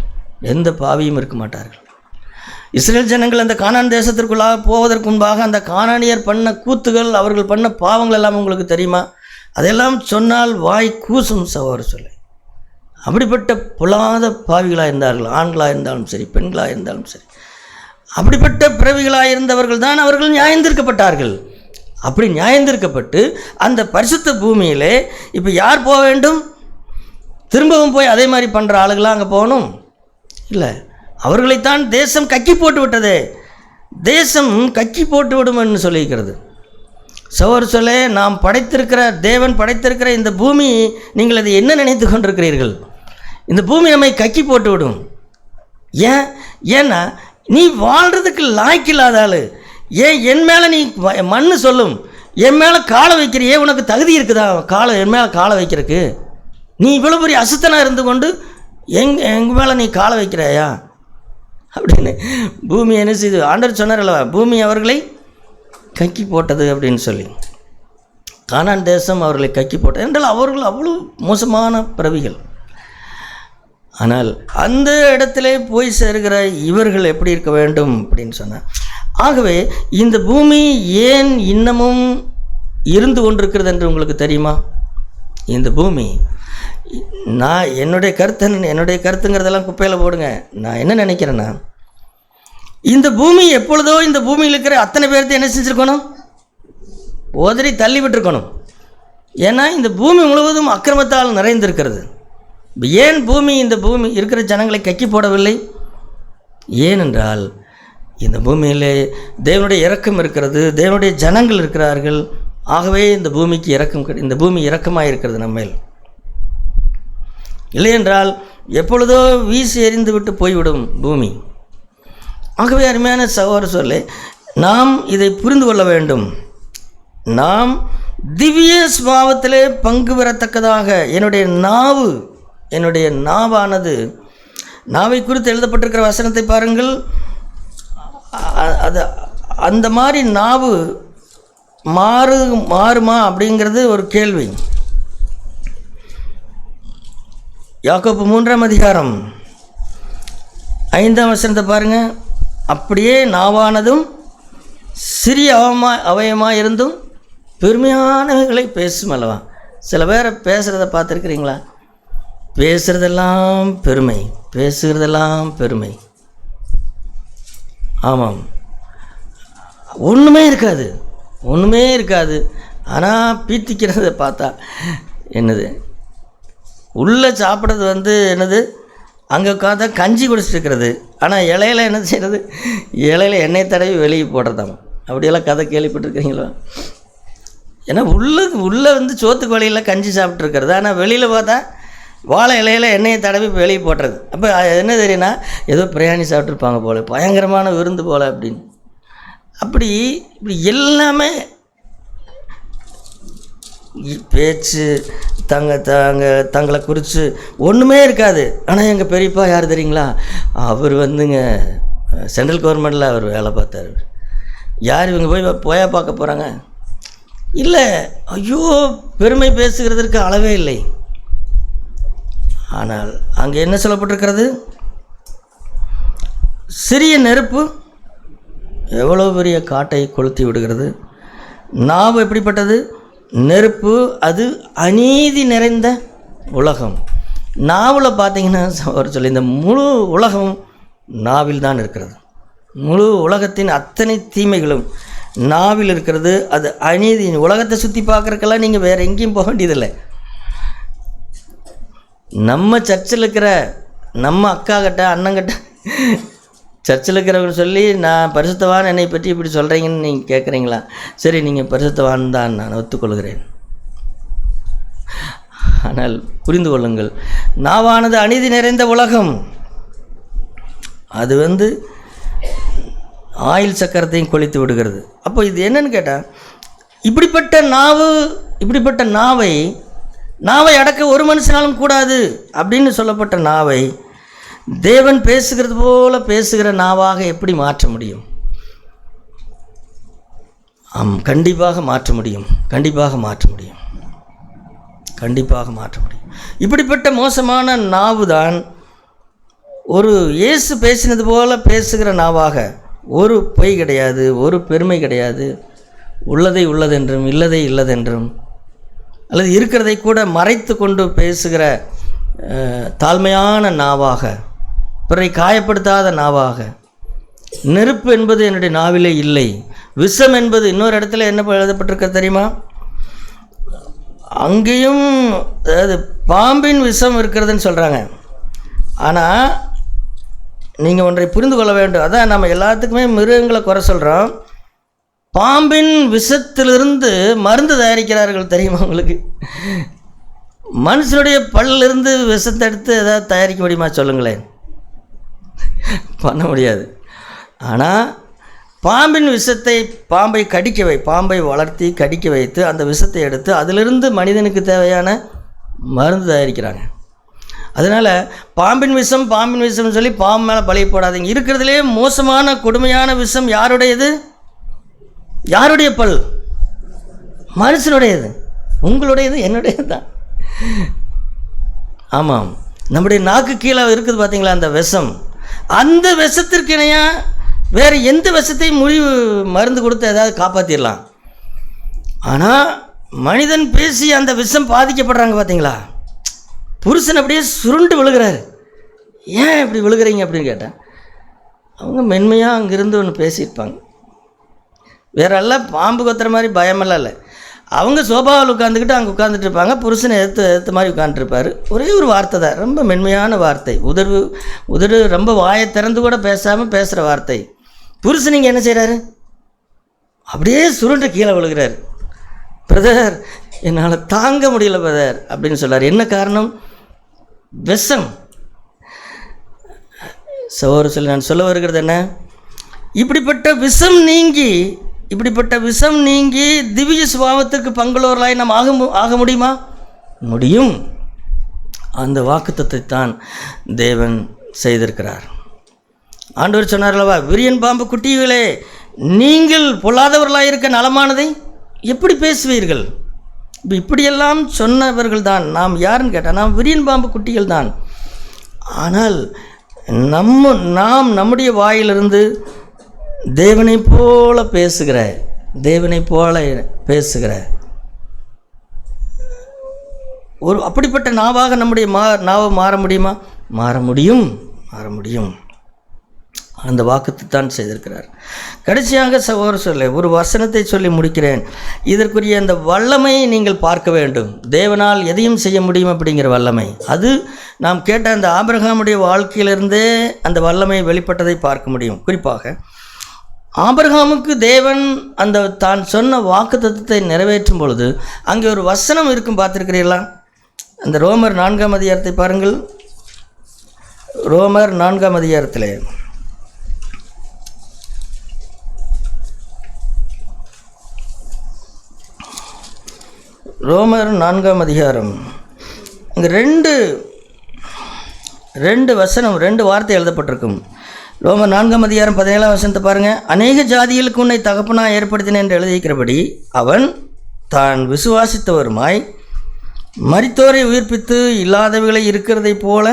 இஸ்ரேல் ஜனங்கள் அந்த கானான் தேசத்திற்குள்ளாக போவதற்கு முன்பாக அந்த கானானியர் பண்ண கூத்துகள், அவர்கள் பண்ண பாவங்கள் எல்லாம் உங்களுக்கு தெரியுமா? அதெல்லாம் சொன்னால் வாய் கூசும் சகோதர சொல்லு. அப்படிப்பட்ட புலாத பாவிகளாக இருந்தார்கள், ஆண்களாக இருந்தாலும் சரி, பெண்களாக இருந்தாலும் சரி. அப்படிப்பட்ட பிறவிகளாக இருந்தவர்கள் தான் அவர்கள் நியாயந்திருக்கப்பட்டார்கள். அப்படி நியாயந்திருக்கப்பட்டு அந்த பரிசுத்த பூமியிலே இப்போ யார் போக வேண்டும்? திரும்பவும் போய் அதே மாதிரி பண்ணுற ஆளுகளாக அங்கே போகணும்? இல்லை, அவர்களைத்தான் தேசம் கக்கி போட்டு விட்டதே. தேசம் கக்கி போட்டு விடும்னு சொல்லியிருக்கிறது. சகோதர சொல்ல, நாம் படைத்திருக்கிற தேவன் படைத்திருக்கிற இந்த பூமி, நீங்கள் அதை என்ன நினைத்து கொண்டிருக்கிறீர்கள்? இந்த பூமி நம்மை கக்கி போட்டு விடும். ஏன்னா நீ வாழ்கிறதுக்கு லாய்க்கில்லாத ஆள். என் மேலே நீ மண்ணு சொல்லும், என் மேலே காலை வைக்கிறியே, உனக்கு தகுதி இருக்குதா என் மேலே காலை வைக்கிறதுக்கு? நீ இவ்வளோ பெரிய அசுத்தனாக இருந்து கொண்டு எங்கள் மேலே நீ காலை வைக்கிறாயா அப்படின்னு பூமி என்ன செய்து ஆண்டவர் சொன்னார் அல்லவா, பூமி அவர்களை கக்கி போட்டது அப்படின்னு சொல்லி. கானான் தேசம் அவர்களை கக்கி போட்டது என்றால் அவர்கள் அவ்வளோ மோசமான பிறவிகள். ஆனால் அந்த இடத்துல போய் சேர்கிற இவர்கள் எப்படி இருக்க வேண்டும் அப்படின்னு சொன்னார். ஆகவே இந்த பூமி ஏன் இன்னமும் இருந்து கொண்டிருக்கிறது என்று உங்களுக்கு தெரியுமா? இந்த பூமி, நான் என்னுடைய கருத்துங்கிறதெல்லாம் குப்பையில் போடுங்க. நான் என்ன நினைக்கிறேன்னா, இந்த பூமி எப்பொழுதோ இந்த பூமியில் இருக்கிற அத்தனை பேர்த்து என்ன செஞ்சுருக்கணும்? உதறி தள்ளி விட்டுருக்கணும். ஏன்னா இந்த பூமி முழுவதும் அக்கிரமத்தால் நிறைந்திருக்கிறது. ஏன் இந்த பூமி இருக்கிற ஜனங்களை கக்கி போடவில்லை? ஏனென்றால் இந்த பூமியிலே தேவனுடைய இரக்கம் இருக்கிறது, தேவனுடைய ஜனங்கள் இருக்கிறார்கள். ஆகவே இந்த பூமிக்கு இந்த பூமி இரக்கமாக இருக்கிறது நம்மேல். இல்லையென்றால் எப்பொழுதோ வீசி எறிந்து விட்டு போய்விடும் பூமி. ஆகவே அருமையான சகோதர சொல்லே, நாம் இதை புரிந்து கொள்ள வேண்டும். நாம் திவ்ய ஸ்வாவத்திலே பங்கு பெறத்தக்கதாக என்னுடைய நாவானது, நாவை குறித்து எழுதப்பட்டிருக்கிற வசனத்தை பாருங்கள். அது அந்த மாதிரி நாவு மாறுமா அப்படிங்கிறது ஒரு கேள்வி. யாக்கோப்பு 3ஆம் அதிகாரம் 5ஆம் வசனத்தை பாருங்கள். அப்படியே நாவானதும் சிறிய அவயமாக இருந்தும் பெருமையானவைகளை பேசும் அல்லவா. சில பேரை பேசுகிறத பார்த்துருக்குறீங்களா? பேசுகிறதெல்லாம் பெருமை, பேசுகிறதெல்லாம் பெருமை. ஆமாம், ஒன்றுமே இருக்காது. ஆனால் பீத்திக்கிறத பார்த்தா என்னது, உள்ளே சாப்பிட்றது என்னது, அங்கே உட்காந்தா கஞ்சி குடிச்சிட்டு இருக்கிறது. ஆனால் இலையில என்ன செய்கிறது, இலையில எண்ணெய் தடவி வெளியே போடுறதாம். அப்படியெல்லாம் கதை கேள்விப்பட்டிருக்கிறீங்களா? ஏன்னா உள்ளே சோத்துக்கு வழியில் கஞ்சி சாப்பிட்ருக்கிறது, ஆனால் வெளியில் பார்த்தா வாழை இலையில் எண்ணெயை தடவி வெளியே போட்டுறது. அப்போ என்ன தெரியுன்னா, ஏதோ பிரியாணி சாப்பிட்ருப்பாங்க போல், பயங்கரமான விருந்து போல் அப்படின்னு. இப்படி எல்லாமே பேச்சு தங்களை குறித்து ஒன்றுமே இருக்காது. ஆனால் எங்கள் பெரியப்பா யார் தெரியுங்களா, அவர் சென்ட்ரல் கவர்மெண்ட்டில் அவர் வேலை பார்த்தார். யார் இவங்க போயா பார்க்க போகிறாங்க? இல்லை, ஐயோ, பெருமை பேசுகிறதற்கு அளவே இல்லை. ஆனால் அங்கே என்ன சொல்லப்பட்டிருக்கிறது, சிறிய நெருப்பு எவ்வளோ பெரிய காட்டை கொளுத்தி விடுகிறது. நாவு எப்படிப்பட்டது, நெருப்பு, அது அநீதி நிறைந்த உலகம். நாவில் பார்த்தீங்கன்னா அவர் சொல்லி, இந்த முழு உலகம் நாவில் தான் இருக்கிறது. முழு உலகத்தின் அத்தனை தீமைகளும் நாவில் இருக்கிறது. அது அநீதி. உலகத்தை சுற்றி பார்க்குறக்கெல்லாம் நீங்கள் வேறு எங்கேயும் போக வேண்டியதில்லை. நம்ம சர்ச்சில் இருக்கிற நம்ம அக்கா கிட்ட அண்ணங்கிட்ட சர்ச்சில் இருக்கிறவங்க சொல்லி, நான் பரிசுத்தவான், என்னை பற்றி இப்படி சொல்கிறீங்கன்னு நீங்கள் கேட்குறீங்களா? சரி, நீங்கள் பரிசுத்தவான் தான், நான் ஒத்துக்கொள்கிறேன். ஆனால் புரிந்து கொள்ளுங்கள், நாவானது அநீதி நிறைந்த உலகம். அது ஆயில் சக்கரத்தையும் கொளித்து விடுகிறது. அப்போ இது என்னன்னு கேட்டால், இப்படிப்பட்ட நாவை அடக்க ஒரு மனுஷனாலும் கூடாது அப்படின்னு சொல்லப்பட்ட நாவை தேவன் பேசுகிறது போல பேசுகிற நாவாக எப்படி மாற்ற முடியும்? கண்டிப்பாக மாற்ற முடியும். இப்படிப்பட்ட மோசமான நாவு தான் ஒரு இயேசு பேசினது போல பேசுகிற நாவாக. ஒரு பொய் கிடையாது, ஒரு பெருமை கிடையாது. உள்ளதை உள்ளதென்றும் இல்லதை இல்லதென்றும், அல்லது இருக்கிறதை கூட மறைத்து கொண்டு பேசுகிற தாழ்மையான நாவாக, பிறரை காயப்படுத்தாத நாவாக. நெருப்பு என்பது என்னுடைய நாவிலே இல்லை. விஷம் என்பது இன்னொரு இடத்துல என்ன எழுதப்பட்டிருக்க தெரியுமா? அங்கேயும் அதாவது பாம்பின் விஷம் இருக்கிறதுன்னு சொல்கிறாங்க. ஆனால் நீங்கள் ஒன்றை புரிந்து கொள்ள வேண்டும். அதான் நம்ம எல்லாத்துக்குமே மிருகங்களை குறை சொல்கிறோம். பாம்பின் விஷத்திலிருந்து மருந்து தயாரிக்கிறார்கள் தெரியுமா உங்களுக்கு? மனுஷனுடைய பல்லிருந்து விஷத்தை எடுத்து ஏதாவது தயாரிக்க முடியுமா சொல்லுங்களேன்? பண்ண முடியாது. ஆனால் பாம்பின் விஷத்தை பாம்பை வளர்த்தி கடிக்க வைத்து அந்த விஷத்தை எடுத்து அதிலிருந்து மனிதனுக்கு தேவையான மருந்து தயாரிக்கிறாங்க. அதனால் பாம்பின் விஷம் சொல்லி பாம்பு மேலே பழி போடாதீங்க. இருக்கிறதுலே மோசமான கொடுமையான விஷம் யாருடையது? யாருடைய பல்? மனுஷனுடையது. உங்களுடையது, என்னுடையது தான். ஆமாம், நம்முடைய நாக்கு கீழே இருக்குது பார்த்தீங்களா அந்த விஷம். அந்த விஷத்திற்கு இணையாக வேறு எந்த விஷத்தையும் மருந்து கொடுத்து ஏதாவது காப்பாற்றிடலாம். ஆனால் மனிதன் பேசி அந்த விஷம் பாதிக்கப்படுறாங்க பார்த்தீங்களா? புருஷன் அப்படியே சுருண்டு விழுகிறாரு. ஏன் இப்படி விழுகிறீங்க அப்படின்னு கேட்டேன். அவங்க மென்மையாக அங்கேருந்து ஒன்று பேசியிருப்பாங்க. வேறெல்லாம் பாம்பு கொத்துற மாதிரி பயமெல்லாம் இல்லை. அவங்க சோபாவில் உட்காந்துக்கிட்டு அங்கே உட்காந்துட்டு இருப்பாங்க. புருஷனை எடுத்த மாதிரி உட்காந்துருப்பார். ஒரே ஒரு வார்த்தை தான், ரொம்ப மென்மையான வார்த்தை. உதடு ரொம்ப வாயை திறந்து கூட பேசாமல் பேசுகிற வார்த்தை. புருஷன் நீங்கள் என்ன செய்கிறாரு? அப்படியே சுருண்டு கீழே விழுகிறார். பிரதர், என்னால் தாங்க முடியல பிரதர் அப்படின்னு சொல்கிறார். என்ன காரணம்? விஷம். சோறு சொல்லி நான் சொல்ல வருகிறது என்ன, இப்படிப்பட்ட விஷம் நீங்கி திவ்ய சுபாவத்திற்கு பங்குள்ளவர்களாய் நாம் ஆக முடியுமா? முடியும். அந்த வாக்குத்தத்தை தான் தேவன் செய்திருக்கிறார். ஆண்டவர் சொன்னார்களவா, விரியன் பாம்பு குட்டிகளே, நீங்கள் பொல்லாதவர்களாயிருக்க நலமானதை எப்படி பேசுவீர்கள்? இப்படியெல்லாம் சொன்னவர்கள் தான் நாம். யாருன்னு கேட்டால் நாம் விரியன் பாம்பு குட்டிகள் தான். ஆனால் நாம் நம்முடைய வாயிலிருந்து தேவனை போல பேசுகிற தேவனைப் போல பேசுகிற ஒரு அப்படிப்பட்ட நாவாக நம்முடைய நாவை மாற முடியுமா? மாற முடியும். அந்த வாக்குத்தான் செய்திருக்கிறார். கடைசியாக சகோதரர்களே, ஒரு வசனத்தை சொல்லி முடிக்கிறேன். இதற்குரிய அந்த வல்லமையை நீங்கள் பார்க்க வேண்டும். தேவனால் எதையும் செய்ய முடியும் அப்படிங்கிற வல்லமை, அது நாம் கேட்ட அந்த ஆபிரகாமுடைய வாழ்க்கையிலிருந்தே அந்த வல்லமை வெளிப்பட்டதை பார்க்க முடியும். குறிப்பாக ஆபிரகாமுக்கு தேவன் அந்த தான் சொன்ன வாக்குத்தத்தத்தை நிறைவேற்றும் பொழுது அங்கே ஒரு வசனம் இருக்கும், பார்த்துருக்கிறீர்களா? அந்த ரோமர் 4ஆம் அதிகாரத்தை பாருங்கள். ரோமர் 4ஆம் அதிகாரத்தில் ரோமர் 4ஆம் அதிகாரம் இங்கே ரெண்டு வசனம், 2 வார்த்தை எழுதப்பட்டிருக்கும். ரோமர் 4ஆம் அதிகாரம் 17ஆம் வசனத்தை பாருங்கள். அநேக ஜாதிகளுக்கு உன்னை தகப்பனாக ஏற்படுத்தினேன் என்று எழுதியிருக்கிறபடி அவன் தான் விசுவாசித்தவருமாய் மரித்தோரை உயிர்ப்பித்து இல்லாதவைகளை இருக்கிறதை போல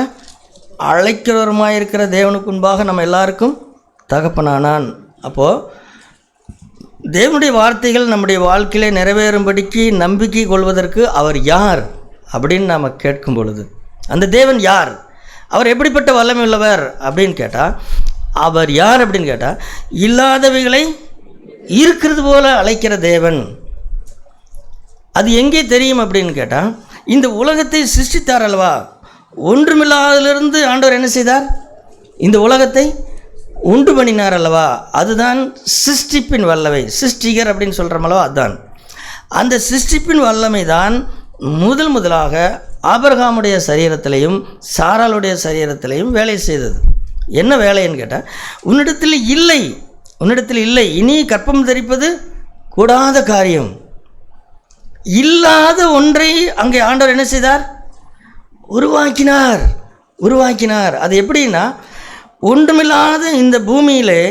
அழைக்கிறவருமாய் இருக்கிற தேவனுக்கு முன்பாக நம்ம எல்லாருக்கும் தகப்பனானான். அப்போது தேவனுடைய வார்த்தைகள் நம்முடைய வாழ்க்கையிலே நிறைவேறும்படிக்கு நம்பிக்கை கொள்வதற்கு அவர் யார் அப்படின்னு நாம் கேட்கும் பொழுது, அந்த தேவன் யார், அவர் எப்படிப்பட்ட வல்லமை உள்ளவர் அப்படின்னு கேட்டால், அவர் யார் அப்படின்னு கேட்டால், இல்லாதவைகளை இருக்கிறது போல அழைக்கிற தேவன். அது எங்கே தெரியும் அப்படின்னு கேட்டால், இந்த உலகத்தை சிருஷ்டித்தார் அல்லவா, ஒன்றுமில்லாதிலிருந்து ஆண்டவர் என்ன செய்தார்? இந்த உலகத்தை உண்டு பண்ணினார் அல்லவா, அதுதான் சிருஷ்டிப்பின் வல்லமை. சிருஷ்டிகர் அப்படின்னு சொல்கிறோமல்லவா, அதுதான் அந்த சிருஷ்டிப்பின் வல்லமை தான் முதலாக ஆபிரகாமுடைய சரீரத்திலையும் சாராளுடைய சரீரத்திலையும் வேலை செய்தது. என்ன வேலைன்னு கேட்டால், உன்னிடத்தில் இல்லை, இனி கற்பம் தரிப்பது கூடாத காரியம். இல்லாத ஒன்றை அங்கே ஆண்டவர் என்ன செய்தார்? உருவாக்கினார். அது எப்படின்னா, ஒன்றுமில்லாத இந்த பூமியிலே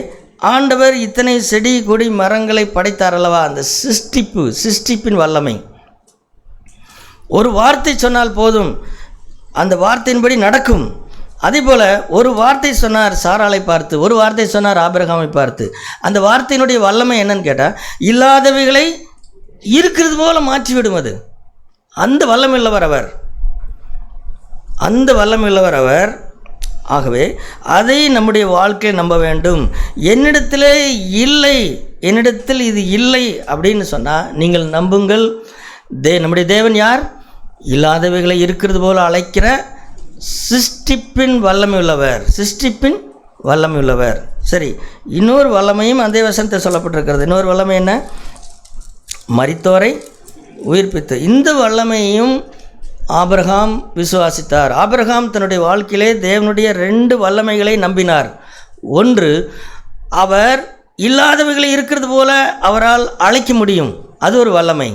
ஆண்டவர் இத்தனை செடி கொடி மரங்களை படைத்தார் அல்லவா. அந்த சிருஷ்டிப்பின் வல்லமை. ஒரு வார்த்தை சொன்னால் போதும், அந்த வார்த்தையின்படி நடக்கும். அதே போல் ஒரு வார்த்தை சொன்னார் சாராளை பார்த்து, ஒரு வார்த்தை சொன்னார் ஆபிரகாமை பார்த்து. அந்த வார்த்தையினுடைய வல்லமை என்னன்னு கேட்டால், இல்லாதவைகளை இருக்கிறது போல மாற்றிவிடும். அது அந்த வல்லமையுள்ளவர் அவர். ஆகவே அதை நம்முடைய வாழ்க்கையை நம்ப வேண்டும். என்னிடத்தில் இது இல்லை அப்படின்னு சொன்னால் நீங்கள் நம்புங்கள். நம்முடைய தேவன் யார்? இல்லாதவைகளை இருக்கிறது போல அழைக்கிற சிருஷ்டிப்பின் வல்லமை உள்ளவர். சரி, இன்னொரு வல்லமையும் அதே வசனத்தை சொல்லப்பட்டிருக்கிறது. இன்னொரு வல்லமை என்ன? மரித்தோரை உயிர்ப்பித்து. இந்த வல்லமையும் ஆபிரகாம் விசுவாசித்தார். ஆபிரகாம் தன்னுடைய வாழ்க்கையிலே தேவனுடைய 2 வல்லமைகளை நம்பினார். ஒன்று, அவர் இல்லாதவைகளை இருக்கிறது போல அவரால் அழைக்க முடியும், அது ஒரு வல்லமை.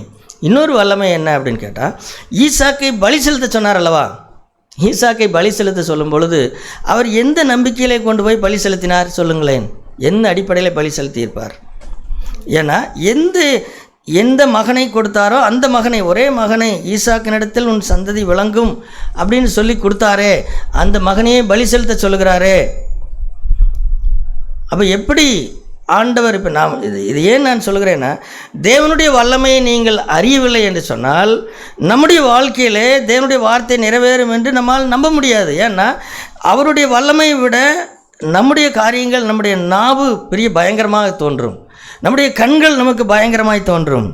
இன்னொரு வல்லமை என்ன அப்படின்னு கேட்டால், ஈசாக்கை பலி செலுத்த சொன்னார் அல்லவா. ஈசாக்கை பலி செலுத்த சொல்லும் பொழுது அவர் எந்த நம்பிக்கையிலே கொண்டு போய் பலி செலுத்தினார் சொல்லுங்களேன்? எந்த அடிப்படையில் பலி செலுத்தியிருப்பார்? ஏன்னா எந்த மகனை கொடுத்தாரோ அந்த மகனை, ஒரே மகனை, ஈசாக்கினிடத்தில் உன் சந்ததி விளங்கும் அப்படின்னு சொல்லி கொடுத்தாரே, அந்த மகனையே பலி செலுத்த சொல்லுகிறாரே. அப்போ எப்படி ஆண்டவர்? இப்போ இது ஏன் நான் சொல்கிறேன்னா, தேவனுடைய வல்லமையை நீங்கள் அறியவில்லை என்று சொன்னால் நம்முடைய வாழ்க்கையிலே தேவனுடைய வார்த்தை நிறைவேறும் என்று நம்மால் நம்ப முடியாது. ஏன்னா அவருடைய வல்லமையை விட நம்முடைய காரியங்கள், நம்முடைய நாவு பெரிய பயங்கரமாக தோன்றும், நம்முடைய கண்கள் நமக்கு பயங்கரமாய் தோன்றும்,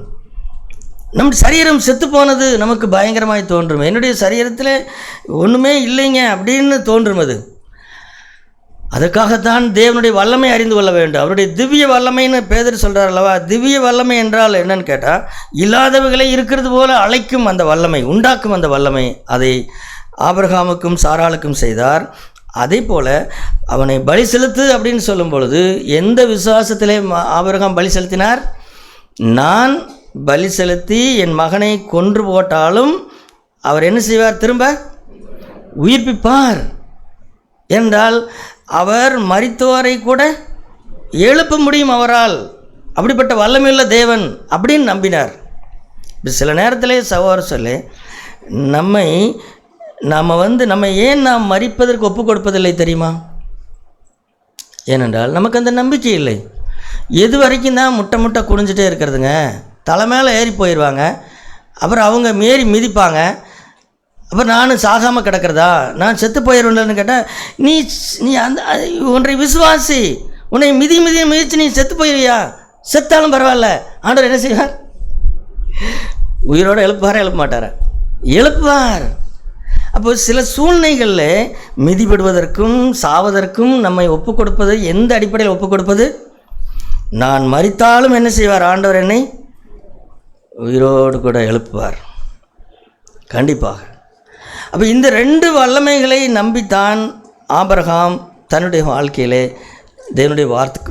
நம்முடைய சரீரம் செத்து போனது நமக்கு பயங்கரமாய் தோன்றும். என்னுடைய சரீரத்தில் ஒன்றுமே இல்லைங்க அப்படின்னு தோன்றும். அதுக்காகத்தான் தேவனுடைய வல்லமை அறிந்து கொள்ள வேண்டும். அவருடைய திவ்ய வல்லமைன்னு பேதர் சொல்கிறார் அல்லவா. திவ்ய வல்லமை என்றால் என்னன்னு கேட்டால், இல்லாதவைகளை இருக்கிறது போல அழைக்கும் அந்த வல்லமை, உண்டாக்கும் அந்த வல்லமை. அதை ஆபிரகாமுக்கும் சாராளுக்கும் செய்தார். அதே போல் அவனை பலி செலுத்து அப்படின்னு சொல்லும் பொழுது எந்த விசுவாசத்திலே ஆபிரகாம் பலி செலுத்தினார்? நான் பலி செலுத்தி என் மகனை கொன்று போட்டாலும் அவர் என்ன செய்வார்? திரும்ப உயிர்ப்பிப்பார் என்றால் அவர் மரித்தோரை கூட எழுப்ப முடியும் அவரால். அப்படிப்பட்ட வல்லமையுள்ள தேவன் அப்படின்னு நம்பினார். சில நேரத்திலே சகோதரர்களே, நம்ம ஏன் நாம் மரிப்பதற்கு ஒப்பு கொடுப்பதில்லை தெரியுமா? ஏனென்றால் நமக்கு அந்த நம்பிக்கை இல்லை. எது வரைக்கும் தான் முட்டை குனிஞ்சிட்டே இருக்கிறதுங்க. தலை மேலே ஏறி போயிடுவாங்க. அப்புறம் அவங்க மீறி மிதிப்பாங்க. அப்புறம் நானும் சாகாமல் கிடக்கிறதா, நான் செத்து போயிடுவேன்னு கேட்டால், நீ அந்த ஒன்றை விசுவாசி, உன்னை மிதிச்சு நீ செத்து போயிடுவியா? செத்தாலும் பரவாயில்ல, ஆண்டவர் என்ன செய்வார்? உயிரோடு எழுப்புவாரா எழுப்ப மாட்டாரா? எழுப்புவார். அப்போ சில சூழ்நிலைகளில் மிதிபடுவதற்கும் சாவதற்கும் நம்மை ஒப்புக் கொடுப்பது எந்த அடிப்படையில் ஒப்புக் கொடுப்பது? நான் மரித்தாலும் என்ன செய்வார்? ஆண்டவர் என்னை உயிரோடு கூட எழுப்புவார் கண்டிப்பாக. அப்போ இந்த 2 வல்லமைகளை நம்பித்தான் ஆபிரகாம் தன்னுடைய வாழ்க்கையிலே தேவனுடைய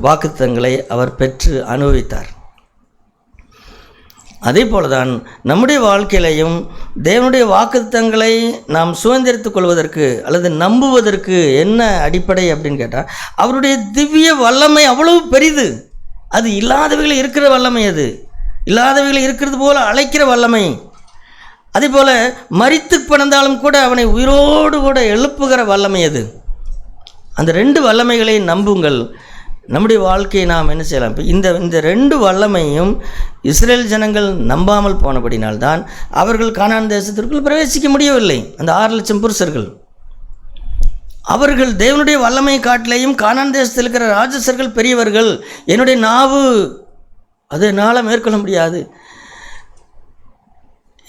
வாக்குத்தத்தங்களை அவர் பெற்று அனுபவித்தார். அதே போல தான் நம்முடைய வாழ்க்கையிலையும் தேவனுடைய வாக்குத்தத்தங்களை நாம் சுதந்திரித்துக் கொள்வதற்கு அல்லது நம்புவதற்கு என்ன அடிப்படை அப்படின்னு கேட்டால், அவருடைய திவ்ய வல்லமை அவ்வளவு பெரிது. அது இல்லாதவைகள் இருக்கிற வல்லமை, அது இல்லாதவைகள் இருக்கிறது போல அழைக்கிற வல்லமை. அதே போல் மரித்து பிறந்தாலும் கூட அவனை உயிரோடு கூட எழுப்புகிற வல்லமை அது. அந்த 2 வல்லமைகளை நம்புங்கள். நம்முடைய வாழ்க்கையை நாம் என்ன செய்யலாம்? இப்போ இந்த 2 வல்லமையும் இஸ்ரேல் ஜனங்கள் நம்பாமல் போனபடினால்தான் அவர்கள் கானான் தேசத்திற்குள் பிரவேசிக்க முடியவில்லை. அந்த 6 லட்சம் புருஷர்கள், அவர்கள் தேவனுடைய வல்லமை காட்டிலேயும் கானான் தேசத்தில் இருக்கிற ராஜசர்கள் பெரியவர்கள். என்னுடைய நாவு அது என்னால் மேற்கொள்ள முடியாது,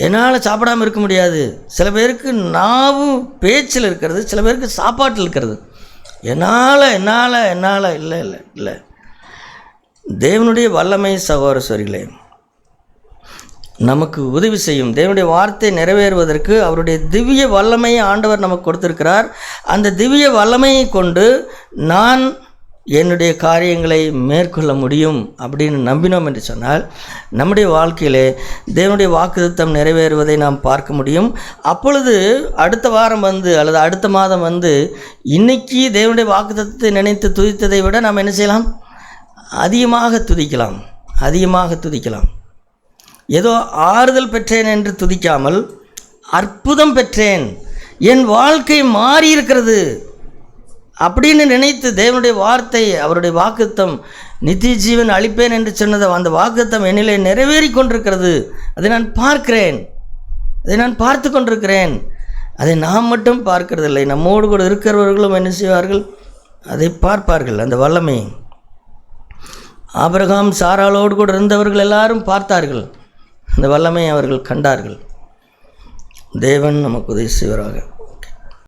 என்னால் சாப்பிடாமல் இருக்க முடியாது. சில பேருக்கு நாவு பேச்சில் இருக்கிறது, சில பேருக்கு சாப்பாட்டில் இருக்கிறது. என்னால் இல்லை. தேவனுடைய வல்லமை சகோதரர்களே நமக்கு உதவி செய்யும். தேவனுடைய வார்த்தை நிறைவேறுவதற்கு அவருடைய திவ்ய வல்லமையை ஆண்டவர் நமக்கு கொடுத்திருக்கிறார். அந்த திவ்ய வல்லமையை கொண்டு நான் என்னுடைய காரியங்களை மேற்கொள்ள முடியும் அப்படின்னு நம்பினோம் என்று சொன்னால், நம்முடைய வாழ்க்கையிலே தேவனுடைய வாக்குத்தத்தம் நிறைவேறுவதை நாம் பார்க்க முடியும். அப்பொழுது அடுத்த வாரம் அல்லது அடுத்த மாதம் இன்னைக்கு தேவனுடைய வாக்குத்தத்தத்தை நினைத்து துதித்ததை விட நாம் என்ன செய்யலாம்? அதிகமாக துதிக்கலாம். ஏதோ ஆறுதல் பெற்றேன் என்று துதிக்காமல், அற்புதம் பெற்றேன், என் வாழ்க்கை மாறி இருக்கிறது அப்படின்னு நினைத்து தேவனுடைய வார்த்தை, அவருடைய வாக்குத்தம் நித்திய ஜீவன் அளிப்பேன் என்று சொன்னது, அந்த வாக்குத்தம் என்னிலே நிறைவேறி கொண்டிருக்கிறது. அதை நான் பார்க்கிறேன், அதை நான் பார்த்து கொண்டிருக்கிறேன். அதை நாம் மட்டும் பார்க்கிறதில்லை, நம்மோடு கூட இருக்கிறவர்களும் என்ன செய்வார்கள்? அதை பார்ப்பார்கள். அந்த வல்லமை ஆபிரகாம் சாராளோடு கூட இருந்தவர்கள் எல்லாரும் பார்த்தார்கள். அந்த வல்லமை அவர்கள் கண்டார்கள். தேவன் நமக்கு உதவி செய்வாராக.